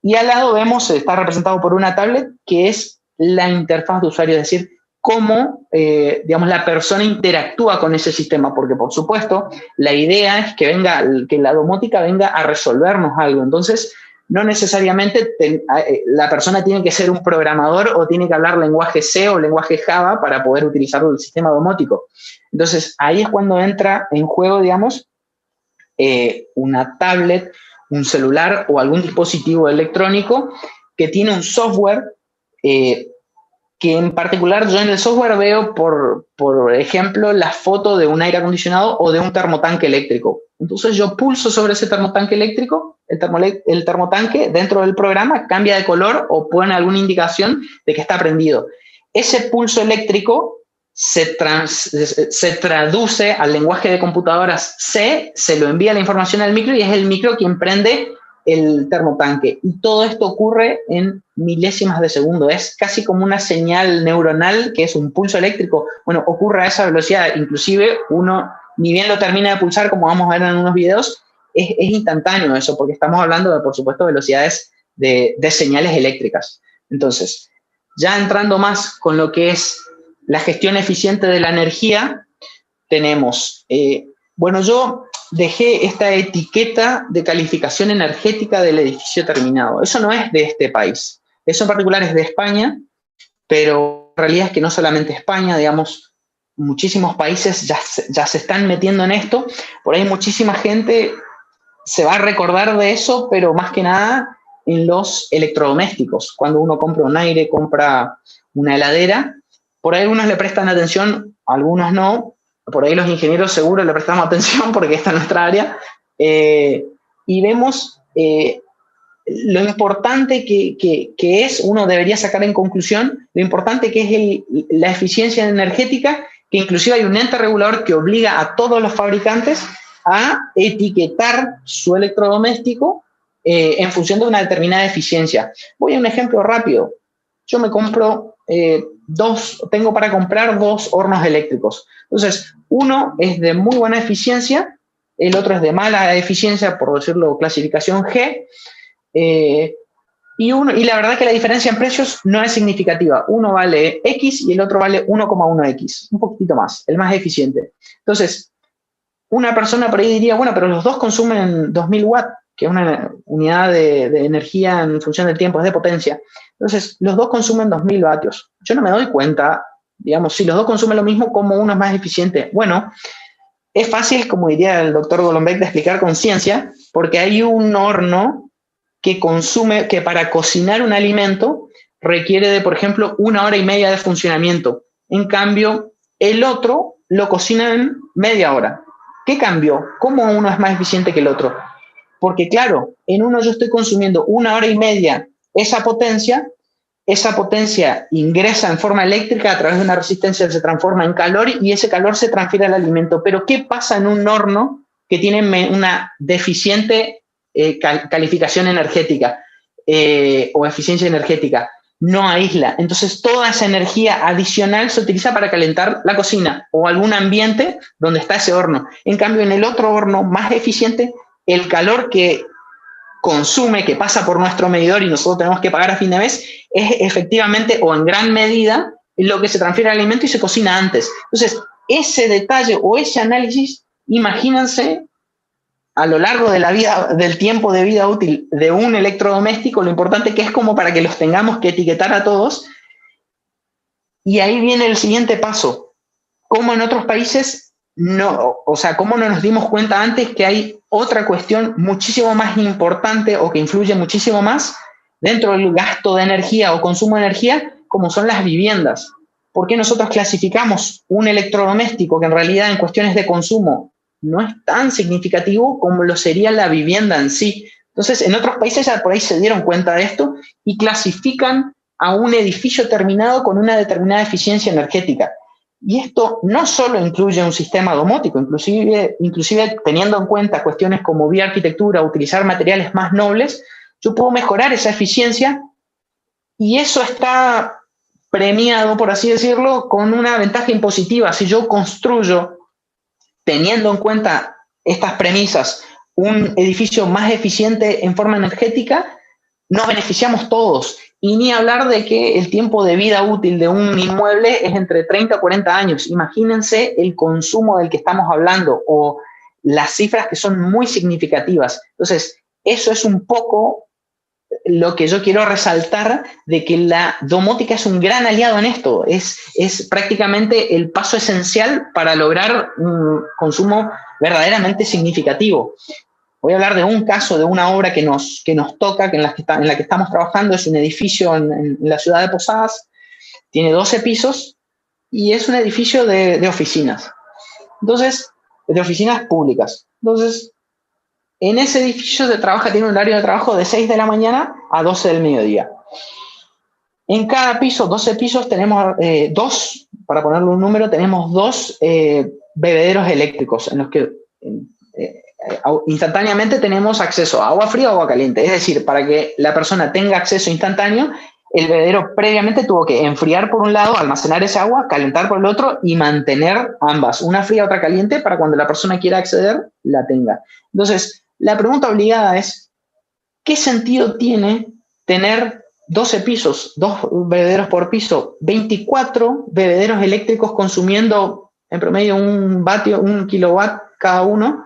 Y al lado vemos, está representado por una tablet, que es la interfaz de usuario, es decir, cómo, digamos, la persona interactúa con ese sistema, porque por supuesto la idea es que la domótica venga a resolvernos algo. Entonces, no necesariamente la persona tiene que ser un programador o tiene que hablar lenguaje C o lenguaje Java para poder utilizar el sistema domótico. Entonces, ahí es cuando entra en juego, digamos, una tablet, un celular o algún dispositivo electrónico que tiene un software que en particular yo en el software veo, por ejemplo, la foto de un aire acondicionado o de un termotanque eléctrico. Entonces yo pulso sobre ese termotanque eléctrico, el termotanque dentro del programa cambia de color o pone alguna indicación de que está prendido. Ese pulso eléctrico se traduce al lenguaje de computadoras C, se lo envía la información al micro y es el micro quien prende el termotanque. Y todo esto ocurre en milésimas de segundo. Es casi como una señal neuronal que es un pulso eléctrico. Bueno, ocurre a esa velocidad. Inclusive uno, ni bien lo termina de pulsar, como vamos a ver en unos videos, es instantáneo eso, porque estamos hablando de, por supuesto, velocidades de señales eléctricas. Entonces, ya entrando más con lo que es la gestión eficiente de la energía, tenemos, bueno, yo dejé esta etiqueta de calificación energética del edificio terminado. Eso no es de este país. Eso en particular es de España, pero la realidad es que no solamente España, digamos, muchísimos países ya se están metiendo en esto. Por ahí muchísima gente se va a recordar de eso, pero más que nada en los electrodomésticos. Cuando uno compra un aire, compra una heladera, por ahí algunos le prestan atención, algunos no. Por ahí los ingenieros seguro le prestamos atención porque esta es nuestra área, y vemos lo importante que es, uno debería sacar en conclusión, lo importante que es la eficiencia energética, que inclusive hay un ente regulador que obliga a todos los fabricantes a etiquetar su electrodoméstico en función de una determinada eficiencia. Voy a un ejemplo rápido. Yo me compro tengo para comprar 2 hornos eléctricos. Entonces, uno es de muy buena eficiencia, el otro es de mala eficiencia, por decirlo, clasificación G, y la verdad que la diferencia en precios no es significativa. Uno vale X y el otro vale 1,1X, un poquitito más, el más eficiente. Entonces, una persona por ahí diría, bueno, pero los dos consumen 2000 watts, que es una unidad de energía en función del tiempo, es de potencia. Entonces, los dos consumen 2000 vatios. Yo no me doy cuenta, digamos, si los dos consumen lo mismo, ¿cómo uno es más eficiente? Bueno, es fácil, como diría el doctor Golombek, de explicar con ciencia, porque hay un horno que para cocinar un alimento requiere de, por ejemplo, 1 hora y media de funcionamiento. En cambio, el otro lo cocina en media hora. ¿Qué cambió? ¿Cómo uno es más eficiente que el otro? Porque claro, en uno yo estoy consumiendo 1 hora y media esa potencia ingresa en forma eléctrica a través de una resistencia, se transforma en calor y ese calor se transfiere al alimento. Pero ¿qué pasa en un horno que tiene una deficiente calificación energética o eficiencia energética? No aísla. Entonces toda esa energía adicional se utiliza para calentar la cocina o algún ambiente donde está ese horno. En cambio, en el otro horno más eficiente, el calor que consume, que pasa por nuestro medidor y nosotros tenemos que pagar a fin de mes, es efectivamente o en gran medida lo que se transfiere al alimento y se cocina antes. Entonces, ese detalle o ese análisis, imagínense a lo largo de la vida, del tiempo de vida útil de un electrodoméstico, lo importante que es como para que los tengamos que etiquetar a todos. Y ahí viene el siguiente paso. ¿Cómo en otros países no, o sea, cómo no nos dimos cuenta antes que hay otra cuestión muchísimo más importante o que influye muchísimo más dentro del gasto de energía o consumo de energía, como son las viviendas? ¿Por qué nosotros clasificamos un electrodoméstico que en realidad en cuestiones de consumo no es tan significativo como lo sería la vivienda en sí? Entonces, en otros países ya por ahí se dieron cuenta de esto y clasifican a un edificio terminado con una determinada eficiencia energética. Y esto no solo incluye un sistema domótico, inclusive teniendo en cuenta cuestiones como bioarquitectura, utilizar materiales más nobles, yo puedo mejorar esa eficiencia y eso está premiado, por así decirlo, con una ventaja impositiva. Si yo construyo, teniendo en cuenta estas premisas, un edificio más eficiente en forma energética, nos beneficiamos todos. Y ni hablar de que el tiempo de vida útil de un inmueble es entre 30 a 40 años. Imagínense el consumo del que estamos hablando o las cifras que son muy significativas. Entonces, eso es un poco lo que yo quiero resaltar, de que la domótica es un gran aliado en esto. Es prácticamente el paso esencial para lograr un consumo verdaderamente significativo. Voy a hablar de un caso, de una obra que nos toca, en la que estamos trabajando. Es un edificio en la ciudad de Posadas, tiene 12 pisos y es un edificio de oficinas. Entonces, de oficinas públicas. Entonces, en ese edificio tiene un horario de trabajo de 6 de la mañana a 12 del mediodía. En cada piso, 12 pisos, tenemos para ponerle un número, tenemos 2 bebederos eléctricos en los que instantáneamente tenemos acceso a agua fría o agua caliente. Es decir, para que la persona tenga acceso instantáneo, el bebedero previamente tuvo que enfriar por un lado, almacenar esa agua, calentar por el otro y mantener ambas, una fría y otra caliente, para cuando la persona quiera acceder, la tenga. Entonces, la pregunta obligada es, ¿qué sentido tiene tener 12 pisos, 2 bebederos por piso, 24 bebederos eléctricos consumiendo en promedio 1 kilowatt cada uno,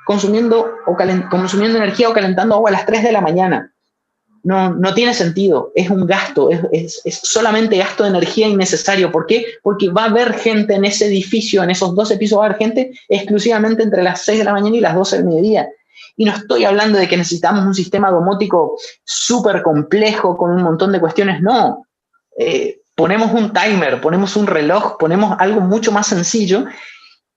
consumiendo energía o calentando agua a las 3 de la mañana? No tiene sentido, es un gasto, es solamente gasto de energía innecesario. ¿Por qué? Porque va a haber gente en ese edificio, en esos 12 pisos va a haber gente exclusivamente entre las 6 de la mañana y las 12 del mediodía. Y no estoy hablando de que necesitamos un sistema domótico súper complejo con un montón de cuestiones, no. Ponemos un timer, ponemos un reloj, ponemos algo mucho más sencillo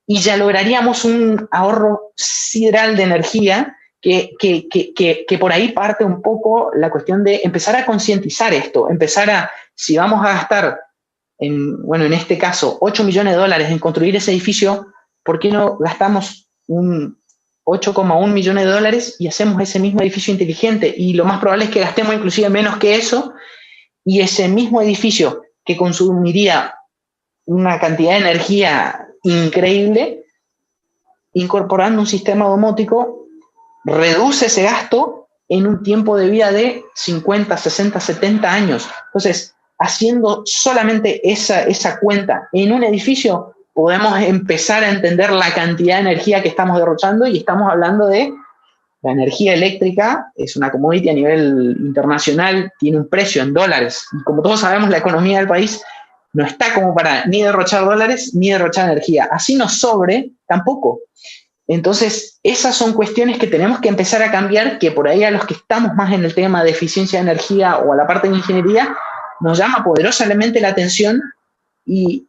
y ya lograríamos un ahorro sideral de energía. Que por ahí parte un poco la cuestión de empezar a concientizar esto, si vamos a gastar, en este caso, $8 millones en construir ese edificio, ¿por qué no gastamos un 8,1 millones de dólares y hacemos ese mismo edificio inteligente? Y lo más probable es que gastemos inclusive menos que eso, y ese mismo edificio que consumiría una cantidad de energía increíble, incorporando un sistema domótico, reduce ese gasto en un tiempo de vida de 50, 60, 70 años. Entonces, haciendo solamente esa cuenta en un edificio, podemos empezar a entender la cantidad de energía que estamos derrochando, y estamos hablando de la energía eléctrica. Es una commodity a nivel internacional, tiene un precio en dólares. Y como todos sabemos, la economía del país no está como para ni derrochar dólares ni derrochar energía. Así nos sobre, tampoco. Entonces, esas son cuestiones que tenemos que empezar a cambiar, que por ahí a los que estamos más en el tema de eficiencia de energía o a la parte de ingeniería, nos llama poderosamente la atención, y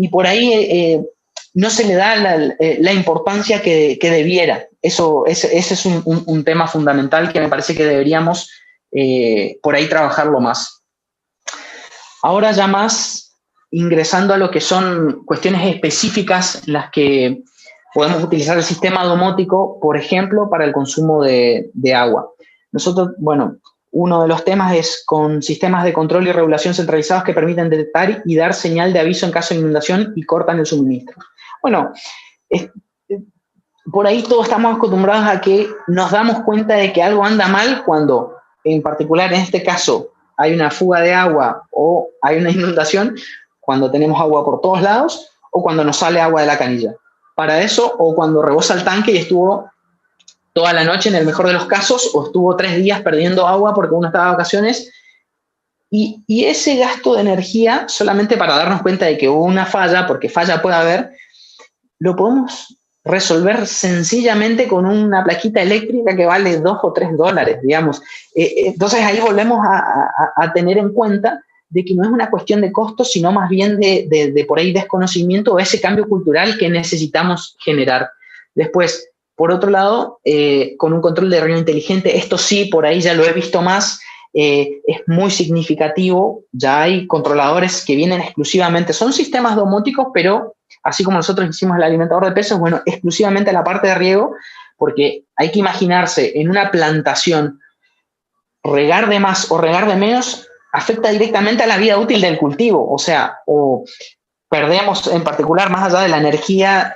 por ahí no se le da la importancia que debiera. Ese es un tema fundamental que me parece que deberíamos por ahí trabajarlo más. Ahora ya más ingresando a lo que son cuestiones específicas en las que podemos utilizar el sistema domótico, por ejemplo, para el consumo de agua. Nosotros, uno de los temas es con sistemas de control y regulación centralizados que permiten detectar y dar señal de aviso en caso de inundación y cortan el suministro. Por ahí todos estamos acostumbrados a que nos damos cuenta de que algo anda mal cuando, en particular en este caso, hay una fuga de agua o hay una inundación, cuando tenemos agua por todos lados o cuando nos sale agua de la canilla. Para eso, o cuando rebosa el tanque y estuvo toda la noche en el mejor de los casos, o estuvo 3 días perdiendo agua porque uno estaba de vacaciones. Y ese gasto de energía, solamente para darnos cuenta de que hubo una falla, porque falla puede haber, lo podemos resolver sencillamente con una plaquita eléctrica que vale $2 o $3, digamos. Entonces ahí volvemos a tener en cuenta de que no es una cuestión de costos, sino más bien de por ahí desconocimiento o ese cambio cultural que necesitamos generar. Después, por otro lado, con un control de riego inteligente, esto sí, por ahí ya lo he visto más es muy significativo. Ya hay controladores que vienen exclusivamente, son sistemas domóticos, pero así como nosotros hicimos el alimentador de peces, bueno, exclusivamente la parte de riego, porque hay que imaginarse en una plantación, regar de más o regar de menos afecta directamente a la vida útil del cultivo, o sea, o perdemos en particular, más allá de la energía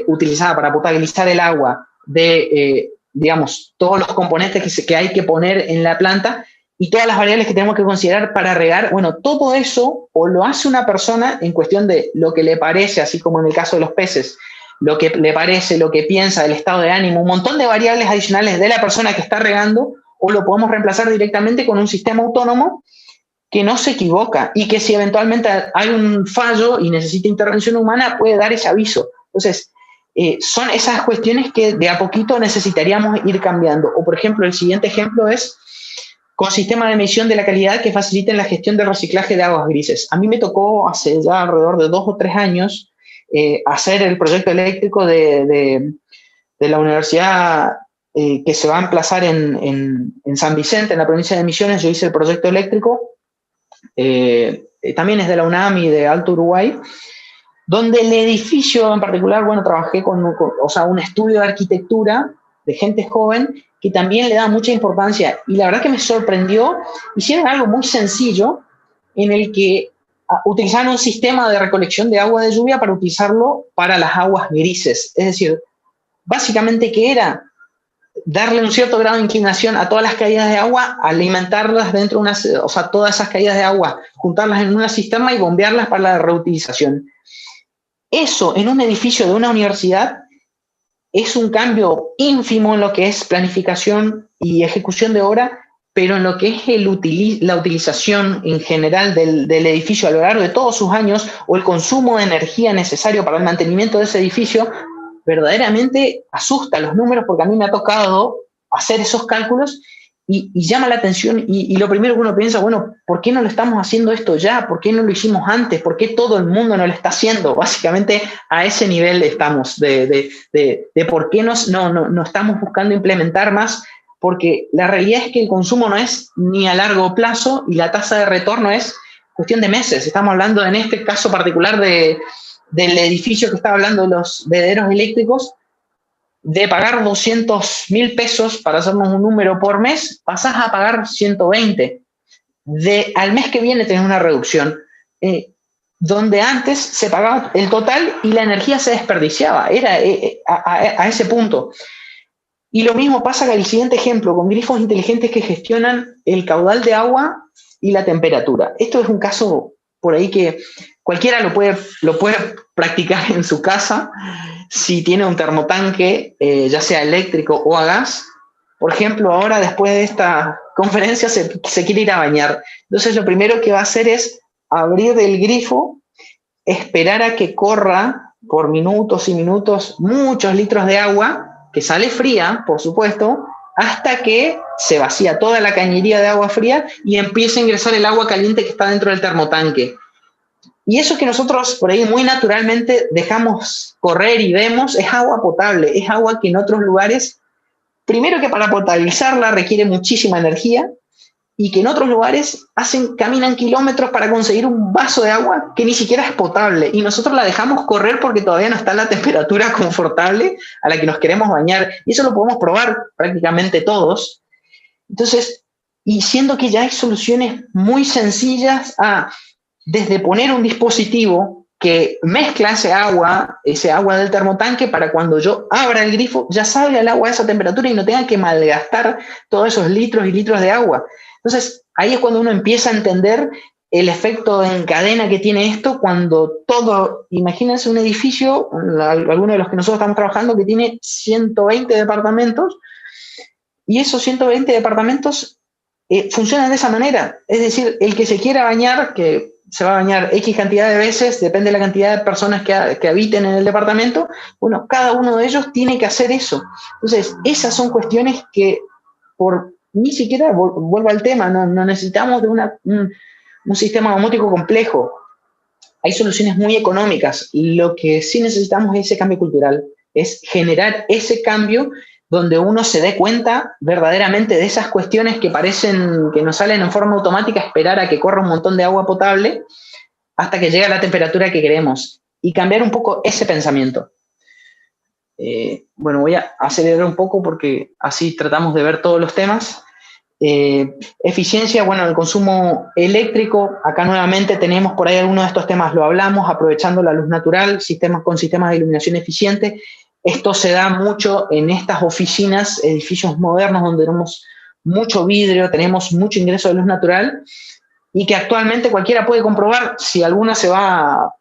utilizada para potabilizar el agua, de, digamos, todos los componentes que hay que poner en la planta y todas las variables que tenemos que considerar para regar, bueno, todo eso o lo hace una persona en cuestión de lo que le parece, así como en el caso de los peces, lo que le parece, lo que piensa, el estado de ánimo, un montón de variables adicionales de la persona que está regando, o lo podemos reemplazar directamente con un sistema autónomo que no se equivoca y que si eventualmente hay un fallo y necesita intervención humana puede dar ese aviso. Entonces, son esas cuestiones que de a poquito necesitaríamos ir cambiando. O, por ejemplo, el siguiente ejemplo es con sistemas de medición de la calidad que faciliten la gestión del reciclaje de aguas grises. A mí me tocó hace ya alrededor de 2 o 3 años hacer el proyecto eléctrico de la universidad que se va a emplazar en San Vicente, en la provincia de Misiones. Yo hice el proyecto eléctrico, también es de la UNAM y de Alto Uruguay, donde el edificio en particular, bueno, trabajé con un estudio de arquitectura de gente joven que también le da mucha importancia, y la verdad que me sorprendió. Hicieron algo muy sencillo en el que utilizaron un sistema de recolección de agua de lluvia para utilizarlo para las aguas grises, es decir, básicamente, ¿qué era? Darle un cierto grado de inclinación a todas las caídas de agua, alimentarlas dentro de una, o sea, todas esas caídas de agua, juntarlas en una cisterna y bombearlas para la reutilización. Eso en un edificio de una universidad es un cambio ínfimo en lo que es planificación y ejecución de obra, pero en lo que es la utilización en general del edificio a lo largo de todos sus años, o el consumo de energía necesario para el mantenimiento de ese edificio, verdaderamente asusta los números, porque a mí me ha tocado hacer esos cálculos y llama la atención, y lo primero que uno piensa, bueno, ¿por qué no lo estamos haciendo esto ya? ¿Por qué no lo hicimos antes? ¿Por qué todo el mundo no lo está haciendo? Básicamente a ese nivel estamos, de por qué no estamos buscando implementar más, porque la realidad es que el consumo no es ni a largo plazo y la tasa de retorno es cuestión de meses. Estamos hablando en este caso particular del edificio que estaba hablando de los bebederos eléctricos, de pagar 200.000 pesos, para hacernos un número, por mes, pasás a pagar 120. Al mes que viene tenés una reducción, donde antes se pagaba el total y la energía se desperdiciaba. Era a ese punto. Y lo mismo pasa con el siguiente ejemplo, con grifos inteligentes que gestionan el caudal de agua y la temperatura. Esto es un caso por ahí que cualquiera lo puede practicar en su casa si tiene un termotanque, ya sea eléctrico o a gas. Por ejemplo, ahora después de esta conferencia se quiere ir a bañar. Entonces lo primero que va a hacer es abrir el grifo, esperar a que corra por minutos y minutos muchos litros de agua, que sale fría, por supuesto, hasta que se vacía toda la cañería de agua fría y empieza a ingresar el agua caliente que está dentro del termotanque. Y eso que nosotros por ahí muy naturalmente dejamos correr y vemos es agua potable, es agua que en otros lugares, primero que para potabilizarla requiere muchísima energía, y que en otros lugares caminan kilómetros para conseguir un vaso de agua que ni siquiera es potable, y nosotros la dejamos correr porque todavía no está la temperatura confortable a la que nos queremos bañar, y eso lo podemos probar prácticamente todos. Entonces, y siendo que ya hay soluciones muy sencillas desde poner un dispositivo que mezcla ese agua del termotanque, para cuando yo abra el grifo ya salga el agua a esa temperatura y no tenga que malgastar todos esos litros y litros de agua. Entonces, ahí es cuando uno empieza a entender el efecto en cadena que tiene esto, cuando todo, imagínense un edificio, alguno de los que nosotros estamos trabajando, que tiene 120 departamentos, y esos 120 departamentos funcionan de esa manera. Es decir, el que se quiera bañar, que se va a bañar X cantidad de veces, depende de la cantidad de personas que habiten en el departamento, bueno, cada uno de ellos tiene que hacer eso. Entonces, esas son cuestiones que ni siquiera, vuelvo al tema, no necesitamos de un sistema domótico complejo. Hay soluciones muy económicas. Lo que sí necesitamos es ese cambio cultural, es generar ese cambio donde uno se dé cuenta verdaderamente de esas cuestiones que parecen que nos salen en forma automática, esperar a que corra un montón de agua potable hasta que llegue a la temperatura que queremos y cambiar un poco ese pensamiento. Bueno, voy a acelerar un poco porque así tratamos de ver todos los temas. Eficiencia, bueno, el consumo eléctrico, acá nuevamente tenemos por ahí algunos de estos temas, lo hablamos, aprovechando la luz natural, con sistemas de iluminación eficiente. Esto se da mucho en estas oficinas, edificios modernos donde tenemos mucho vidrio, tenemos mucho ingreso de luz natural y que actualmente cualquiera puede comprobar si alguna se va,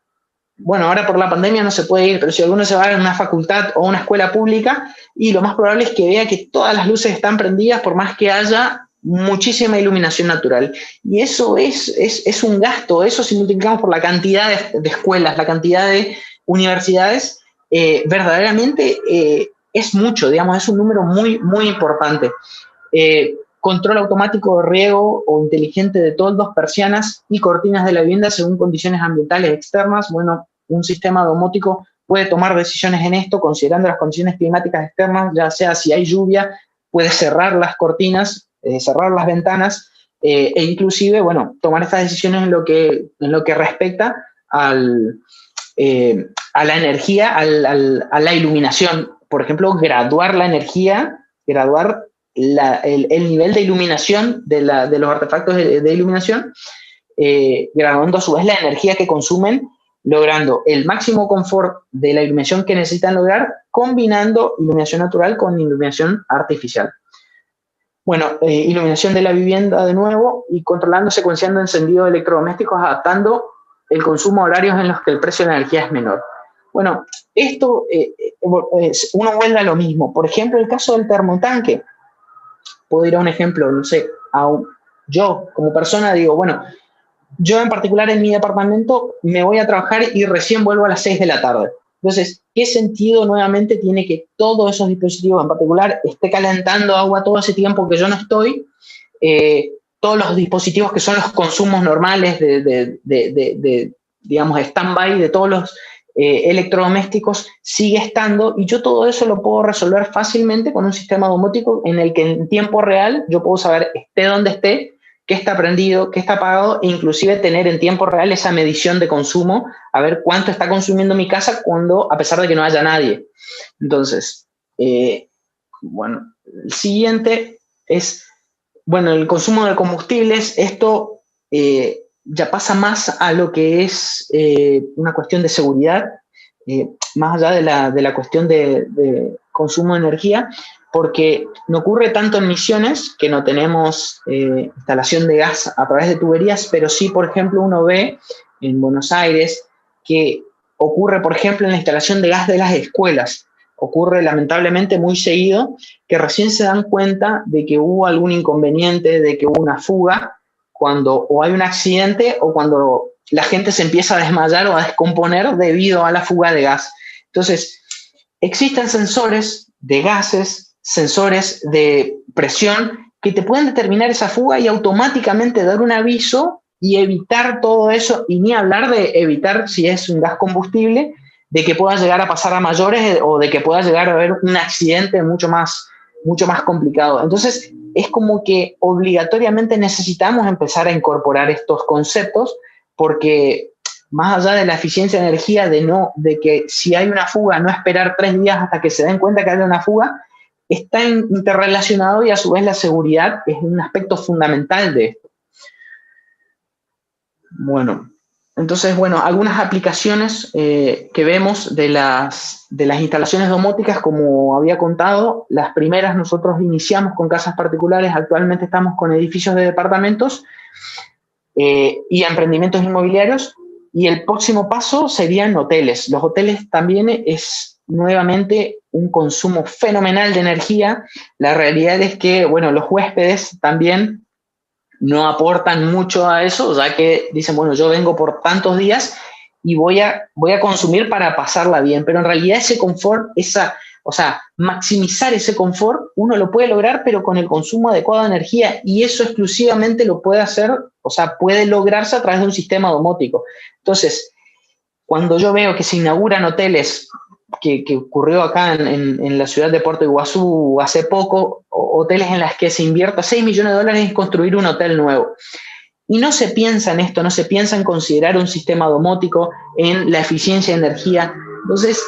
bueno, ahora por la pandemia no se puede ir, pero si alguno se va a una facultad o una escuela pública, y lo más probable es que vea que todas las luces están prendidas por más que haya muchísima iluminación natural. Y eso es un gasto, eso si multiplicamos por la cantidad de escuelas, la cantidad de universidades, verdaderamente es mucho, digamos, es un número muy, muy importante. Control automático de riego o inteligente de toldos, persianas y cortinas de la vivienda según condiciones ambientales externas. Bueno, un sistema domótico puede tomar decisiones en esto considerando las condiciones climáticas externas, ya sea si hay lluvia, puede cerrar las cortinas, cerrar las ventanas e inclusive, bueno, tomar estas decisiones en lo que respecta a la energía, a la iluminación. Por ejemplo, graduar la energía, graduar el nivel de iluminación de los artefactos de iluminación, graduando a su vez la energía que consumen, logrando el máximo confort de la iluminación que necesitan lograr, combinando iluminación natural con iluminación artificial. Bueno, iluminación de la vivienda de nuevo y controlando, secuenciando encendido de electrodomésticos, adaptando el consumo a horarios en los que el precio de la energía es menor. Bueno, esto uno vuelve a lo mismo. Por ejemplo, el caso del termotanque. Puedo ir a un ejemplo, no sé, yo como persona digo, bueno, yo en particular en mi departamento me voy a trabajar y recién vuelvo a las 6 de la tarde. Entonces, ¿qué sentido nuevamente tiene que todos esos dispositivos en particular esté calentando agua todo ese tiempo que yo no estoy? Todos los dispositivos que son los consumos normales digamos, stand-by de todos los electrodomésticos sigue estando, y yo todo eso lo puedo resolver fácilmente con un sistema domótico en el que en tiempo real yo puedo saber, esté donde esté, qué está prendido, qué está apagado, e inclusive tener en tiempo real esa medición de consumo, a ver cuánto está consumiendo mi casa a pesar de que no haya nadie. Entonces, bueno, el siguiente es, bueno, el consumo de combustibles. Esto ya pasa más a lo que es una cuestión de seguridad, más allá de la cuestión de consumo de energía, porque no ocurre tanto en Misiones, que no tenemos instalación de gas a través de tuberías, pero sí, por ejemplo, uno ve en Buenos Aires que ocurre, por ejemplo, en la instalación de gas de las escuelas. Ocurre lamentablemente muy seguido que recién se dan cuenta de que hubo algún inconveniente, de que hubo una fuga, cuando o hay un accidente o cuando la gente se empieza a desmayar o a descomponer debido a la fuga de gas. Entonces, existen sensores de gases, sensores de presión que te pueden determinar esa fuga y automáticamente dar un aviso y evitar todo eso, y ni hablar de evitar, si es un gas combustible, de que pueda llegar a pasar a mayores o de que pueda llegar a haber un accidente mucho más complicado. Entonces, es como que obligatoriamente necesitamos empezar a incorporar estos conceptos, porque más allá de la eficiencia de energía, de que si hay una fuga, no esperar 3 días hasta que se den cuenta que haya una fuga, está interrelacionado, y a su vez la seguridad es un aspecto fundamental de esto. Bueno, entonces, bueno, algunas aplicaciones que vemos de las instalaciones domóticas, como había contado, las primeras nosotros iniciamos con casas particulares, actualmente estamos con edificios de departamentos y emprendimientos inmobiliarios, y el próximo paso serían hoteles. Los hoteles también es nuevamente un consumo fenomenal de energía. La realidad es que, bueno, los huéspedes también no aportan mucho a eso, ya que dicen, bueno, yo vengo por tantos días y voy a consumir para pasarla bien, pero en realidad ese confort, maximizar ese confort, uno lo puede lograr, pero con el consumo adecuado de energía, y eso exclusivamente lo puede hacer, puede lograrse a través de un sistema domótico. Entonces, cuando yo veo que se inauguran hoteles que ocurrió acá en la ciudad de Puerto Iguazú hace poco, hoteles en las que se invierta $6 millones en construir un hotel nuevo. Y no se piensa en esto, no se piensa en considerar un sistema domótico, en la eficiencia de energía. Entonces,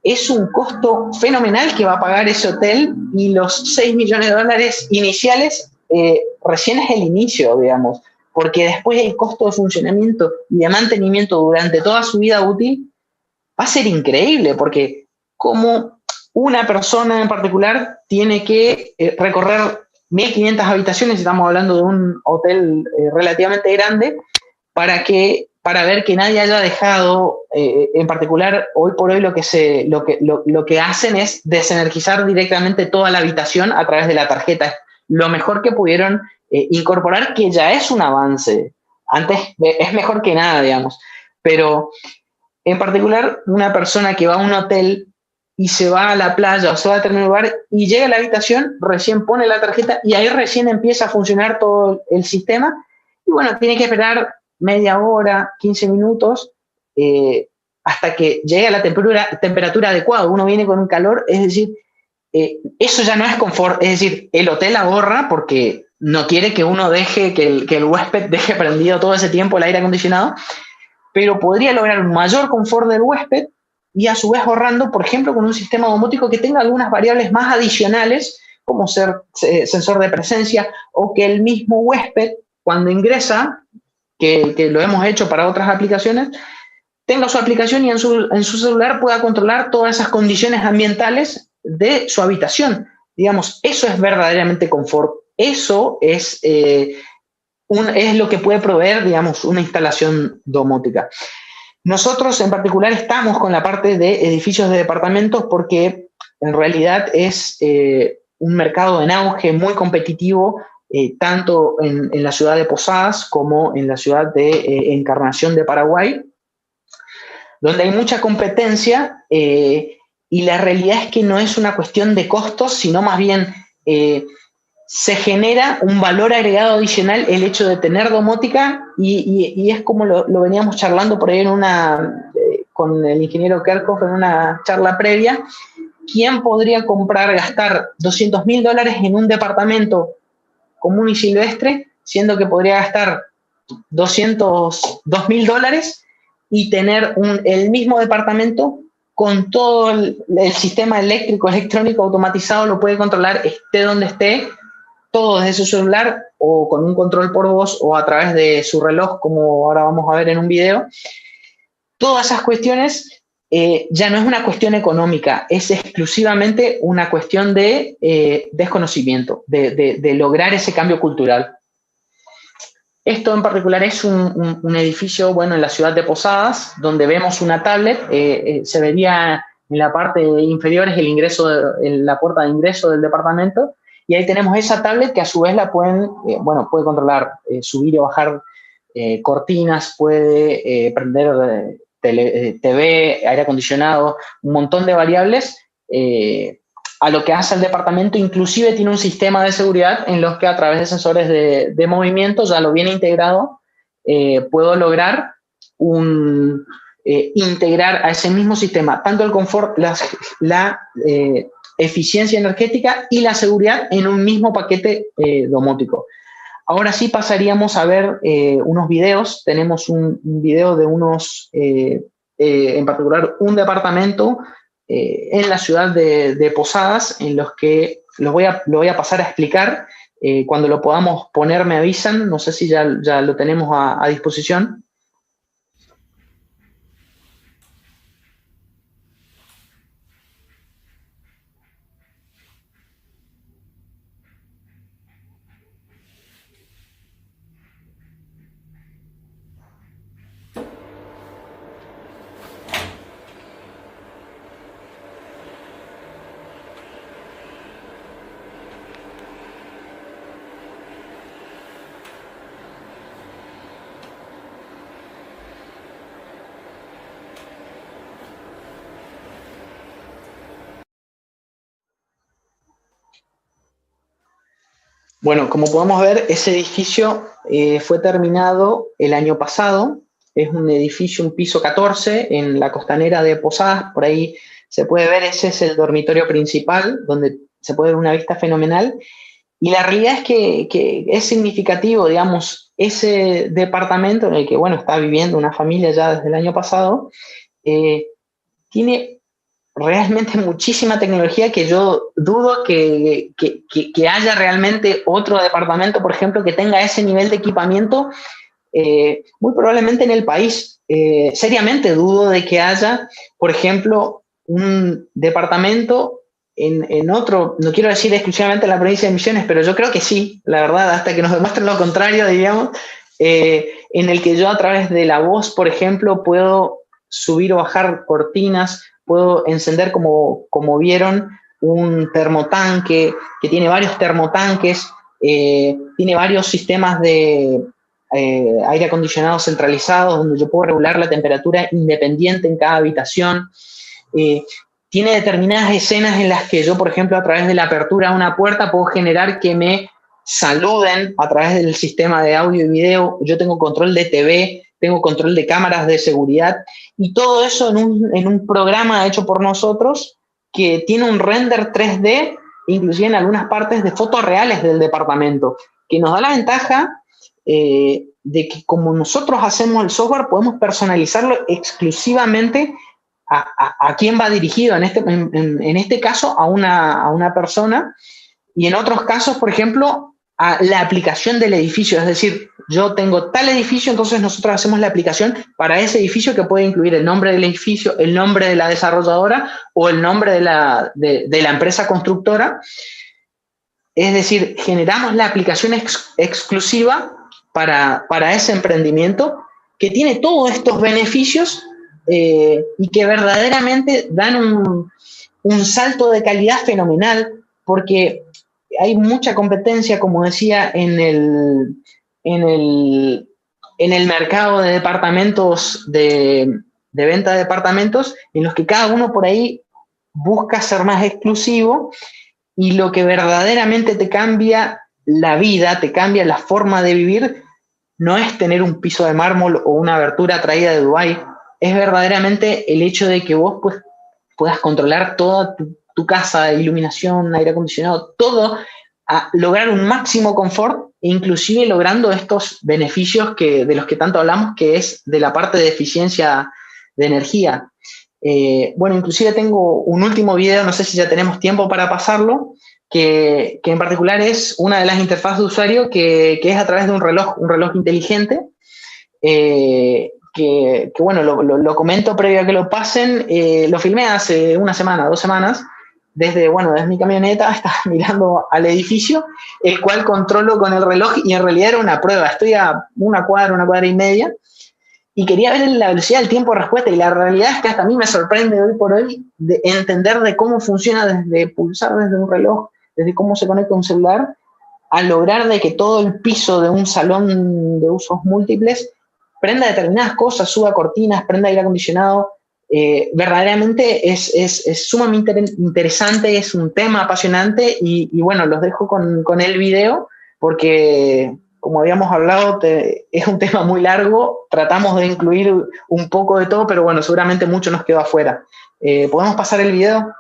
es un costo fenomenal que va a pagar ese hotel, y los $6 millones iniciales recién es el inicio, digamos, porque después el costo de funcionamiento y de mantenimiento durante toda su vida útil va a ser increíble, porque como una persona en particular tiene que recorrer 1.500 habitaciones, estamos hablando de un hotel relativamente grande, para ver que nadie haya dejado, en particular, hoy por hoy lo que hacen es desenergizar directamente toda la habitación a través de la tarjeta. Lo mejor que pudieron incorporar, que ya es un avance. Antes es mejor que nada, digamos. Pero, en particular, una persona que va a un hotel y se va a la playa o se va a determinado lugar y llega a la habitación, recién pone la tarjeta y ahí recién empieza a funcionar todo el sistema. Y bueno, tiene que esperar media hora, 15 minutos, hasta que llegue a la temperatura adecuada. Uno viene con un calor, es decir, eso ya no es confort. Es decir, el hotel ahorra porque no quiere que uno deje, que el huésped deje prendido todo ese tiempo el aire acondicionado, pero podría lograr un mayor confort del huésped y a su vez ahorrando, por ejemplo, con un sistema domótico que tenga algunas variables más adicionales, como ser sensor de presencia, o que el mismo huésped, cuando ingresa, que lo hemos hecho para otras aplicaciones, tenga su aplicación y en su celular pueda controlar todas esas condiciones ambientales de su habitación. Digamos, eso es verdaderamente confort. Eso es lo que puede proveer, digamos, una instalación domótica. Nosotros en particular estamos con la parte de edificios de departamentos porque en realidad es un mercado en auge muy competitivo, tanto en la ciudad de Posadas como en la ciudad de Encarnación de Paraguay, donde hay mucha competencia, y la realidad es que no es una cuestión de costos, sino más bien se genera un valor agregado adicional el hecho de tener domótica, y es como lo veníamos charlando por ahí con el ingeniero Kerkhoff en una charla previa. ¿Quién podría gastar $200.000 en un departamento común y silvestre, siendo que podría gastar $202.000 y tener el mismo departamento con todo el sistema electrónico automatizado? Lo puede controlar esté donde esté, todo desde su celular o con un control por voz o a través de su reloj, como ahora vamos a ver en un video. Todas esas cuestiones ya no es una cuestión económica, es exclusivamente una cuestión de desconocimiento, de lograr ese cambio cultural. Esto en particular es un edificio, bueno, en la ciudad de Posadas, donde vemos una tablet. Se vería en la parte inferior es la puerta de ingreso del departamento, y ahí tenemos esa tablet que a su vez puede controlar, subir y bajar cortinas, puede prender TV, aire acondicionado, un montón de variables. A lo que hace el departamento, inclusive tiene un sistema de seguridad en los que a través de sensores de movimiento, ya lo viene integrado, puedo lograr integrar a ese mismo sistema tanto el confort, la eficiencia energética y la seguridad en un mismo paquete domótico. Ahora sí pasaríamos a ver unos videos. Tenemos un video de en particular un departamento en la ciudad de Posadas, en los que lo voy a pasar a explicar. Cuando lo podamos poner me avisan, no sé si ya lo tenemos a disposición. Bueno, como podemos ver, ese edificio fue terminado el año pasado. Es un edificio, un piso 14, en la costanera de Posadas. Por ahí se puede ver, ese es el dormitorio principal, donde se puede ver una vista fenomenal. Y la realidad es que es significativo, digamos, ese departamento en el que, bueno, está viviendo una familia ya desde el año pasado, tiene realmente muchísima tecnología que yo dudo que haya realmente otro departamento, por ejemplo, que tenga ese nivel de equipamiento, muy probablemente en el país. Seriamente dudo de que haya, por ejemplo, un departamento en otro, no quiero decir exclusivamente en la provincia de Misiones, pero yo creo que sí, la verdad, hasta que nos demuestren lo contrario, digamos, en el que yo a través de la voz, por ejemplo, puedo subir o bajar cortinas, puedo encender, como vieron, un termotanque, que tiene varios termotanques, tiene varios sistemas de aire acondicionado centralizados, donde yo puedo regular la temperatura independiente en cada habitación. Tiene determinadas escenas en las que yo, por ejemplo, a través de la apertura de una puerta, puedo generar que me saluden a través del sistema de audio y video. Yo tengo control de TV, tengo control de cámaras de seguridad, y todo eso en un programa hecho por nosotros que tiene un render 3D, inclusive en algunas partes de fotos reales del departamento, que nos da la ventaja de que como nosotros hacemos el software, podemos personalizarlo exclusivamente a quién va dirigido, en este caso a una persona, y en otros casos, por ejemplo, a la aplicación del edificio. Es decir, yo tengo tal edificio, entonces nosotros hacemos la aplicación para ese edificio, que puede incluir el nombre del edificio, el nombre de la desarrolladora o el nombre de la empresa constructora. Es decir, generamos la aplicación exclusiva para ese emprendimiento, que tiene todos estos beneficios y que verdaderamente dan un salto de calidad fenomenal, porque hay mucha competencia, como decía, en el mercado de departamentos, de venta de departamentos, en los que cada uno por ahí busca ser más exclusivo, y lo que verdaderamente te cambia la vida, te cambia la forma de vivir, no es tener un piso de mármol o una abertura traída de Dubái, es verdaderamente el hecho de que vos pues, puedas controlar toda tu casa, iluminación, aire acondicionado, todo, a lograr un máximo confort, e inclusive logrando estos beneficios de los que tanto hablamos, que es de la parte de eficiencia de energía. Bueno, inclusive tengo un último video, no sé si ya tenemos tiempo para pasarlo, que en particular es una de las interfaces de usuario que es a través de un reloj inteligente, que bueno, lo comento previo a que lo pasen. Lo filmé hace una semana, 2 semanas, desde mi camioneta, estaba mirando al edificio, el cual controlo con el reloj, y en realidad era una prueba. Estoy a una cuadra y media, y quería ver la velocidad del tiempo de respuesta, y la realidad es que hasta a mí me sorprende hoy por hoy de entender de cómo funciona desde pulsar desde un reloj, desde cómo se conecta un celular, a lograr de que todo el piso de un salón de usos múltiples prenda determinadas cosas, suba cortinas, prenda aire acondicionado. Verdaderamente es sumamente interesante, es un tema apasionante, y bueno, los dejo con el video, porque como habíamos hablado, es un tema muy largo, tratamos de incluir un poco de todo, pero bueno, seguramente mucho nos quedó afuera. ¿Podemos pasar el video?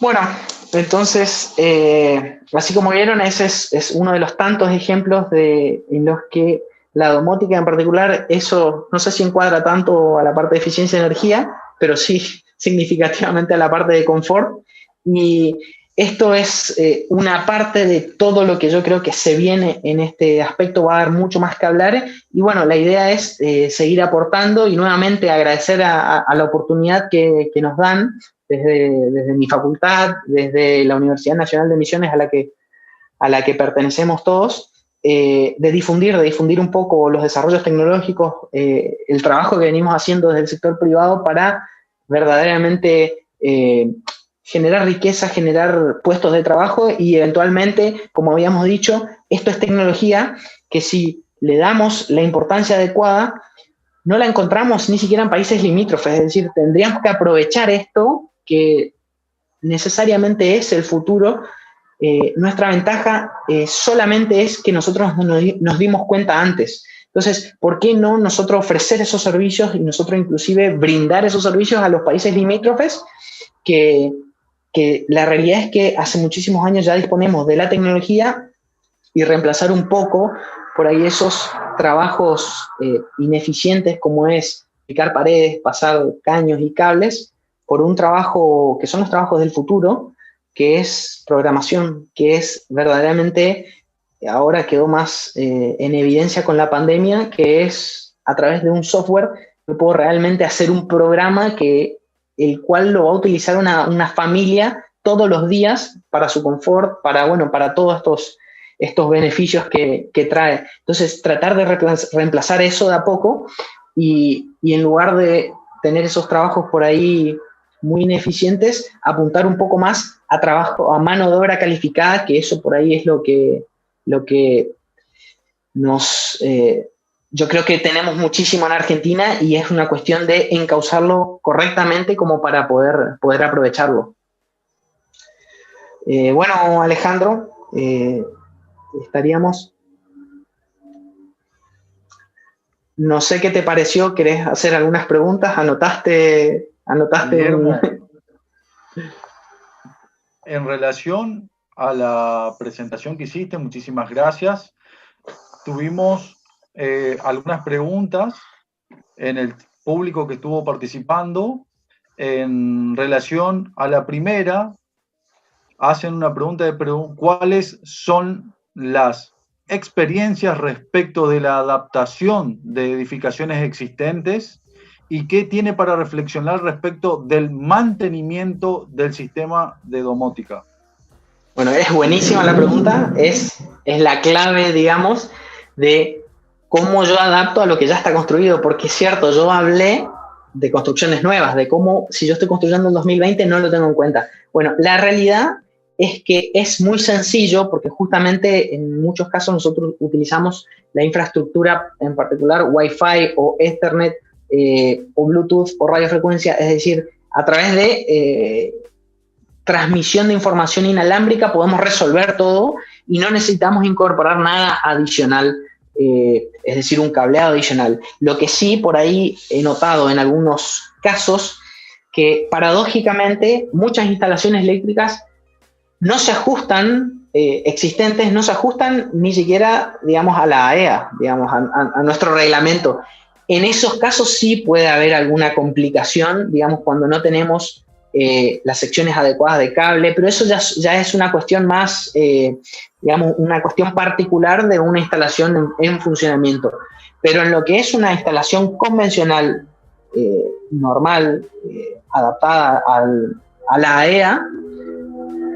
Bueno, entonces, así como vieron, ese es uno de los tantos ejemplos en los que la domótica en particular, eso no sé si encuadra tanto a la parte de eficiencia de energía, pero sí significativamente a la parte de confort. Y esto es una parte de todo lo que yo creo que se viene en este aspecto. Va a haber mucho más que hablar, y bueno, la idea es seguir aportando, y nuevamente agradecer a la oportunidad que nos dan desde mi facultad, desde la Universidad Nacional de Misiones, a la que pertenecemos todos, de difundir un poco los desarrollos tecnológicos, el trabajo que venimos haciendo desde el sector privado para verdaderamente generar riqueza, generar puestos de trabajo y eventualmente, como habíamos dicho, esto es tecnología que si le damos la importancia adecuada, no la encontramos ni siquiera en países limítrofes, es decir, tendríamos que aprovechar esto que necesariamente es el futuro. Nuestra ventaja solamente es que nosotros nos dimos cuenta antes. Entonces, ¿por qué no nosotros ofrecer esos servicios y nosotros inclusive brindar esos servicios a los países limítrofes? Que la realidad es que hace muchísimos años ya disponemos de la tecnología y reemplazar un poco por ahí esos trabajos ineficientes como es picar paredes, pasar caños y cables, por un trabajo que son los trabajos del futuro, que es programación, que es verdaderamente, ahora quedó más en evidencia con la pandemia, que es a través de un software que puedo realmente hacer un programa el cual lo va a utilizar una familia todos los días para su confort, para todos estos beneficios que trae. Entonces, tratar de reemplazar eso de a poco y en lugar de tener esos trabajos por ahí muy ineficientes, apuntar un poco más a trabajo, a mano de obra calificada, que eso por ahí es lo que yo creo que tenemos muchísimo en Argentina y es una cuestión de encauzarlo correctamente como para poder aprovecharlo. Bueno, Alejandro, estaríamos... No sé qué te pareció, ¿querés hacer algunas preguntas? ¿Anotaste? En relación a la presentación que hiciste, muchísimas gracias. Tuvimos algunas preguntas en el público que estuvo participando. En relación a la primera, hacen una pregunta de ¿cuáles son las experiencias respecto de la adaptación de edificaciones existentes y qué tiene para reflexionar respecto del mantenimiento del sistema de domótica? Bueno, es buenísima la pregunta, es la clave, digamos, de cómo yo adapto a lo que ya está construido, porque es cierto, yo hablé de construcciones nuevas, de cómo si yo estoy construyendo en 2020 no lo tengo en cuenta. Bueno, la realidad es que es muy sencillo porque justamente en muchos casos nosotros utilizamos la infraestructura, en particular Wi-Fi o Ethernet o Bluetooth o radiofrecuencia, es decir, a través de transmisión de información inalámbrica podemos resolver todo y no necesitamos incorporar nada adicional, es decir, un cableado adicional. Lo que sí por ahí he notado en algunos casos que paradójicamente muchas instalaciones eléctricas no se ajustan, existentes, no se ajustan ni siquiera, digamos, a la AEA, digamos, a nuestro reglamento. En esos casos sí puede haber alguna complicación, digamos, cuando no tenemos las secciones adecuadas de cable, pero eso ya es una cuestión más, digamos, una cuestión particular de una instalación en funcionamiento. Pero en lo que es una instalación convencional, normal, adaptada a la AEA,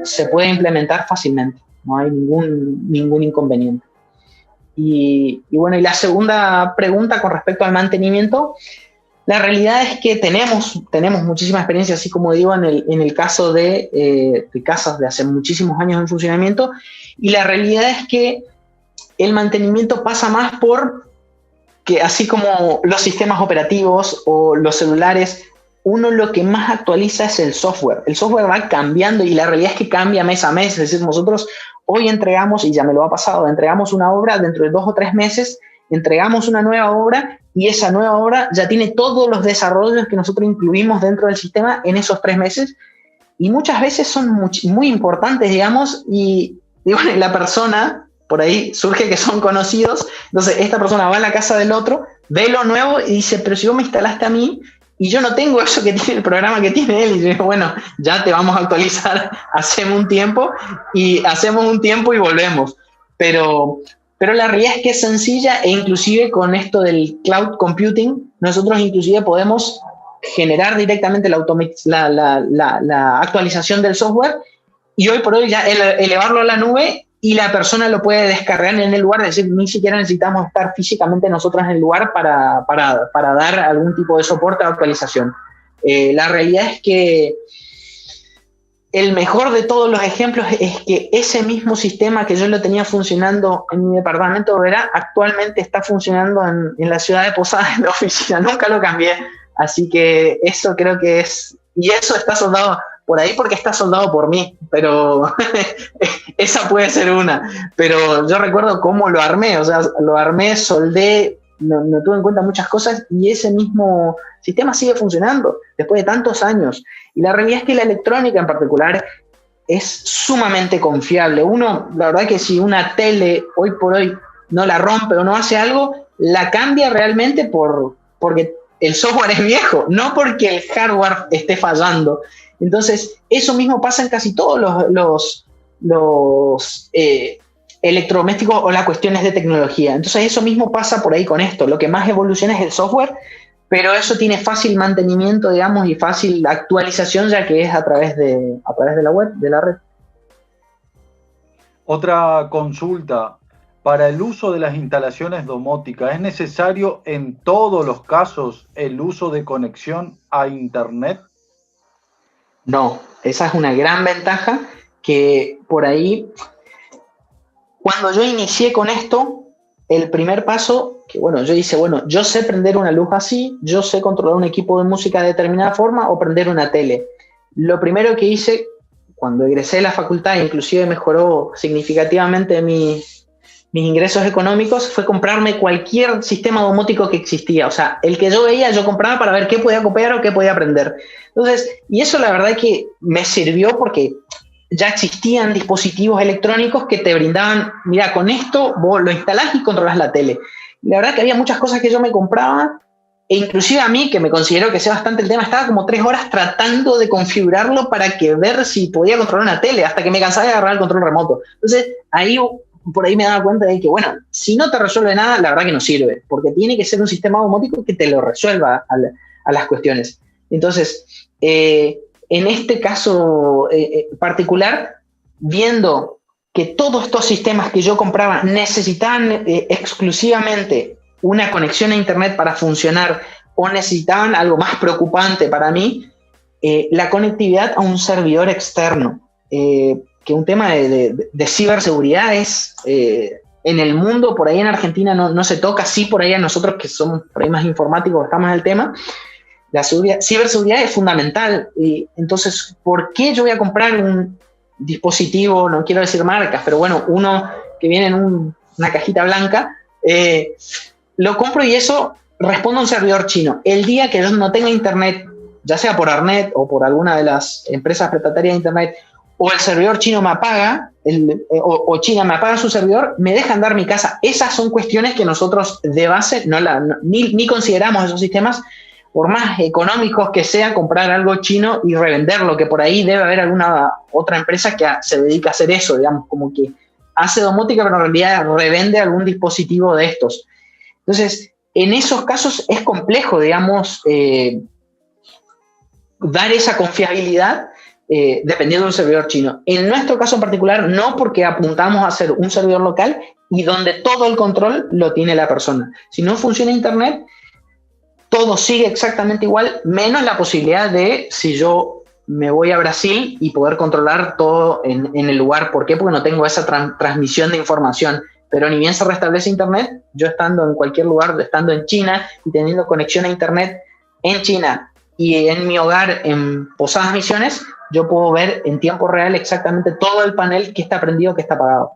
se puede implementar fácilmente, no hay ningún inconveniente. Y bueno, y la segunda pregunta con respecto al mantenimiento, la realidad es que tenemos muchísima experiencia, así como digo, en el caso de casas de hace muchísimos años en funcionamiento, y la realidad es que el mantenimiento pasa más por que, así como los sistemas operativos o los celulares, uno lo que más actualiza es el software. El software va cambiando y la realidad es que cambia mes a mes. Es decir, nosotros hoy entregamos, y ya me lo ha pasado, entregamos una obra, dentro de 2 o 3 meses entregamos una nueva obra y esa nueva obra ya tiene todos los desarrollos que nosotros incluimos dentro del sistema en esos 3 meses y muchas veces son muy importantes, digamos, y bueno, la persona, por ahí surge que son conocidos, entonces esta persona va a la casa del otro, ve lo nuevo y dice, pero si vos me instalaste a mí, y yo no tengo eso que tiene el programa que tiene él. Y yo digo, bueno, ya te vamos a actualizar, hacemos un tiempo y volvemos. Pero la realidad es que es sencilla e inclusive con esto del cloud computing, nosotros inclusive podemos generar directamente la actualización del software y hoy por hoy ya elevarlo a la nube y la persona lo puede descargar en el lugar, es decir, ni siquiera necesitamos estar físicamente nosotros en el lugar para dar algún tipo de soporte o actualización. La realidad es que el mejor de todos los ejemplos es que ese mismo sistema que yo lo tenía funcionando en mi departamento de Oberá, actualmente está funcionando en la ciudad de Posadas, en la oficina, nunca lo cambié, así que eso creo que es, y eso está soldado por ahí porque está soldado por mí, pero esa puede ser una, pero yo recuerdo cómo lo armé, o sea, lo armé, soldé, no tuve en cuenta muchas cosas y ese mismo sistema sigue funcionando después de tantos años. Y la realidad es que la electrónica en particular es sumamente confiable. Uno, la verdad que si una tele hoy por hoy no la rompe o no hace algo, la cambia realmente porque el software es viejo, no porque el hardware esté fallando. Entonces, eso mismo pasa en casi todos los electrodomésticos o las cuestiones de tecnología. Entonces, eso mismo pasa por ahí con esto. Lo que más evoluciona es el software, pero eso tiene fácil mantenimiento, digamos, y fácil actualización, ya que es a través de la web, de la red. Otra consulta. Para el uso de las instalaciones domóticas, ¿es necesario en todos los casos el uso de conexión a Internet? No, esa es una gran ventaja que por ahí, cuando yo inicié con esto, el primer paso, que bueno, yo hice, yo sé prender una luz así, yo sé controlar un equipo de música de determinada forma o prender una tele. Lo primero que hice cuando egresé de la facultad, inclusive mejoró significativamente mis ingresos económicos, fue comprarme cualquier sistema domótico que existía. O sea, el que yo veía, yo compraba para ver qué podía copiar o qué podía aprender. Entonces, y eso la verdad que me sirvió porque ya existían dispositivos electrónicos que te brindaban, mira, con esto vos lo instalás y controlás la tele. Y la verdad que había muchas cosas que yo me compraba, e inclusive a mí, que me considero que sé bastante el tema, estaba como 3 horas tratando de configurarlo para ver si podía controlar una tele, hasta que me cansaba de agarrar el control remoto. Entonces, por ahí me daba cuenta de que, bueno, si no te resuelve nada, la verdad que no sirve, porque tiene que ser un sistema domótico que te lo resuelva a las cuestiones. Entonces, en este caso particular, viendo que todos estos sistemas que yo compraba necesitaban exclusivamente una conexión a Internet para funcionar o necesitaban algo más preocupante para mí, la conectividad a un servidor externo, que un tema de ciberseguridad es, en el mundo, por ahí en Argentina no se toca, sí por ahí a nosotros que somos por ahí más informáticos, estamos en el tema. La ciberseguridad es fundamental. Y entonces, ¿por qué yo voy a comprar un dispositivo, no quiero decir marcas, pero bueno, uno que viene en una cajita blanca, lo compro y eso responde a un servidor chino? El día que yo no tenga Internet, ya sea por Arnet o por alguna de las empresas prestatarias de Internet, o el servidor chino me apaga, o China me apaga su servidor, me dejan dar mi casa. Esas son cuestiones que nosotros de base ni consideramos esos sistemas, por más económicos que sea, comprar algo chino y revenderlo, que por ahí debe haber alguna otra empresa que se dedica a hacer eso, digamos, como que hace domótica, pero en realidad revende algún dispositivo de estos. Entonces, en esos casos es complejo, digamos, dar esa confiabilidad dependiendo de un servidor chino. En nuestro caso en particular, no, porque apuntamos a hacer un servidor local y donde todo el control lo tiene la persona. Si no funciona Internet, todo sigue exactamente igual, menos la posibilidad de, si yo me voy a Brasil, y poder controlar todo en el lugar. ¿Por qué? Porque no tengo esa transmisión de información. Pero ni bien se restablece Internet, yo estando en cualquier lugar, estando en China y teniendo conexión a Internet en China y en mi hogar en Posadas Misiones, yo puedo ver en tiempo real exactamente todo el panel que está prendido, que está apagado.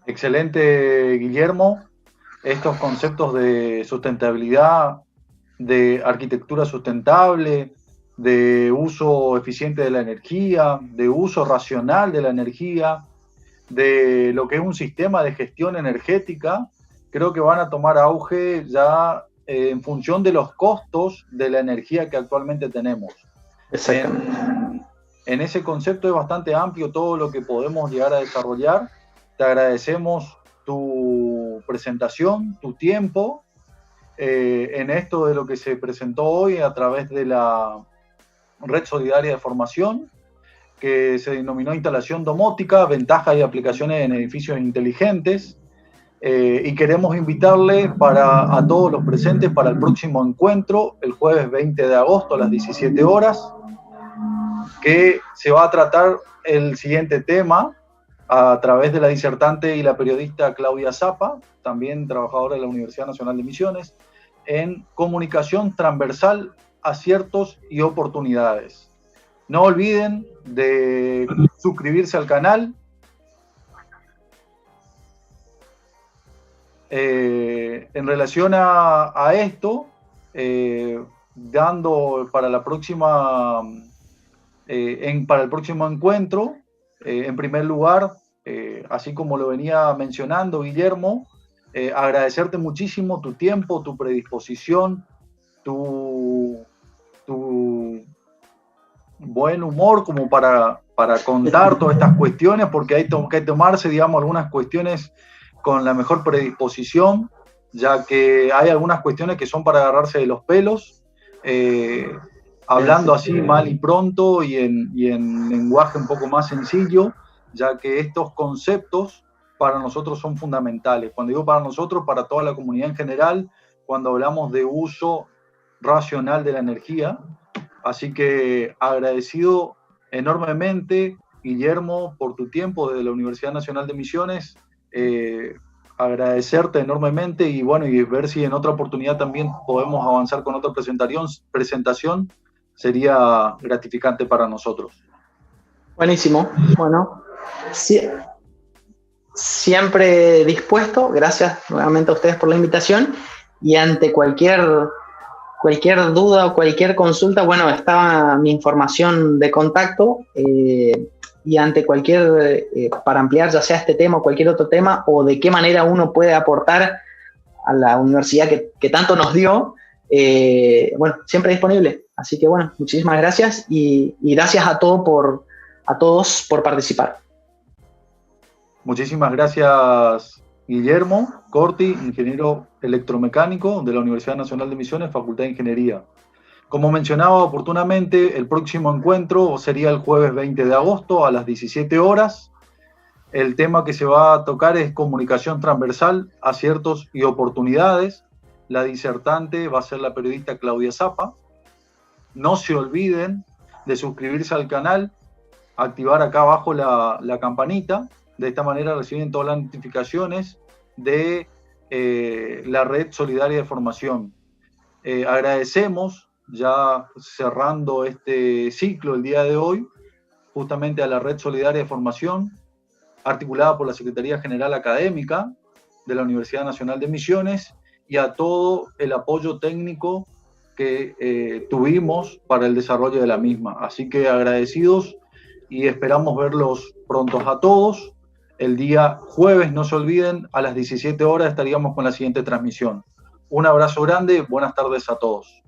Excelente, Guillermo. Estos conceptos de sustentabilidad, de arquitectura sustentable, de uso eficiente de la energía, de uso racional de la energía, de lo que es un sistema de gestión energética, creo que van a tomar auge ya en función de los costos de la energía que actualmente tenemos. Exactamente. En ese concepto es bastante amplio todo lo que podemos llegar a desarrollar. Te agradecemos tu presentación, tu tiempo, en esto de lo que se presentó hoy a través de la Red Solidaria de Formación. que se denominó instalación domótica, ventajas y aplicaciones en edificios inteligentes. Y queremos invitarle a todos los presentes para el próximo encuentro, el jueves 20 de agosto a las 17 horas, que se va a tratar el siguiente tema a través de la disertante y la periodista Claudia Zapa, también trabajadora de la Universidad Nacional de Misiones, en comunicación transversal, aciertos y oportunidades. No olviden de suscribirse al canal. En relación a esto, dando para la próxima, para el próximo encuentro, en primer lugar, así como lo venía mencionando Guillermo, agradecerte muchísimo tu tiempo, tu predisposición, tu buen humor como para contar todas estas cuestiones, porque hay que tomarse, digamos, algunas cuestiones con la mejor predisposición, ya que hay algunas cuestiones que son para agarrarse de los pelos, hablando así mal y pronto y en lenguaje un poco más sencillo, ya que estos conceptos para nosotros son fundamentales. Cuando digo para nosotros, para toda la comunidad en general, cuando hablamos de uso racional de la energía. Así que agradecido enormemente, Guillermo, por tu tiempo desde la Universidad Nacional de Misiones. Agradecerte enormemente y bueno, y ver si en otra oportunidad también podemos avanzar con otra presentación, sería gratificante para nosotros. Buenísimo. Bueno, siempre dispuesto. Gracias nuevamente a ustedes por la invitación y ante cualquier duda o cualquier consulta, bueno, está mi información de contacto y ante para ampliar ya sea este tema o cualquier otro tema o de qué manera uno puede aportar a la universidad que tanto nos dio, bueno, siempre disponible. Así que bueno, muchísimas gracias y gracias a todos por participar. Muchísimas gracias, Guillermo Corti, ingeniero electromecánico de la Universidad Nacional de Misiones, Facultad de Ingeniería. Como mencionaba oportunamente, el próximo encuentro sería el jueves 20 de agosto a las 17 horas. El tema que se va a tocar es comunicación transversal, aciertos y oportunidades. La disertante va a ser la periodista Claudia Zapa. No se olviden de suscribirse al canal, activar acá abajo la campanita. De esta manera reciben todas las notificaciones de la Red Solidaria de Formación. Agradecemos, ya cerrando este ciclo el día de hoy, justamente a la Red Solidaria de Formación, articulada por la Secretaría General Académica de la Universidad Nacional de Misiones, y a todo el apoyo técnico que tuvimos para el desarrollo de la misma. Así que agradecidos y esperamos verlos prontos a todos. El día jueves, no se olviden, a las 17 horas estaríamos con la siguiente transmisión. Un abrazo grande, buenas tardes a todos.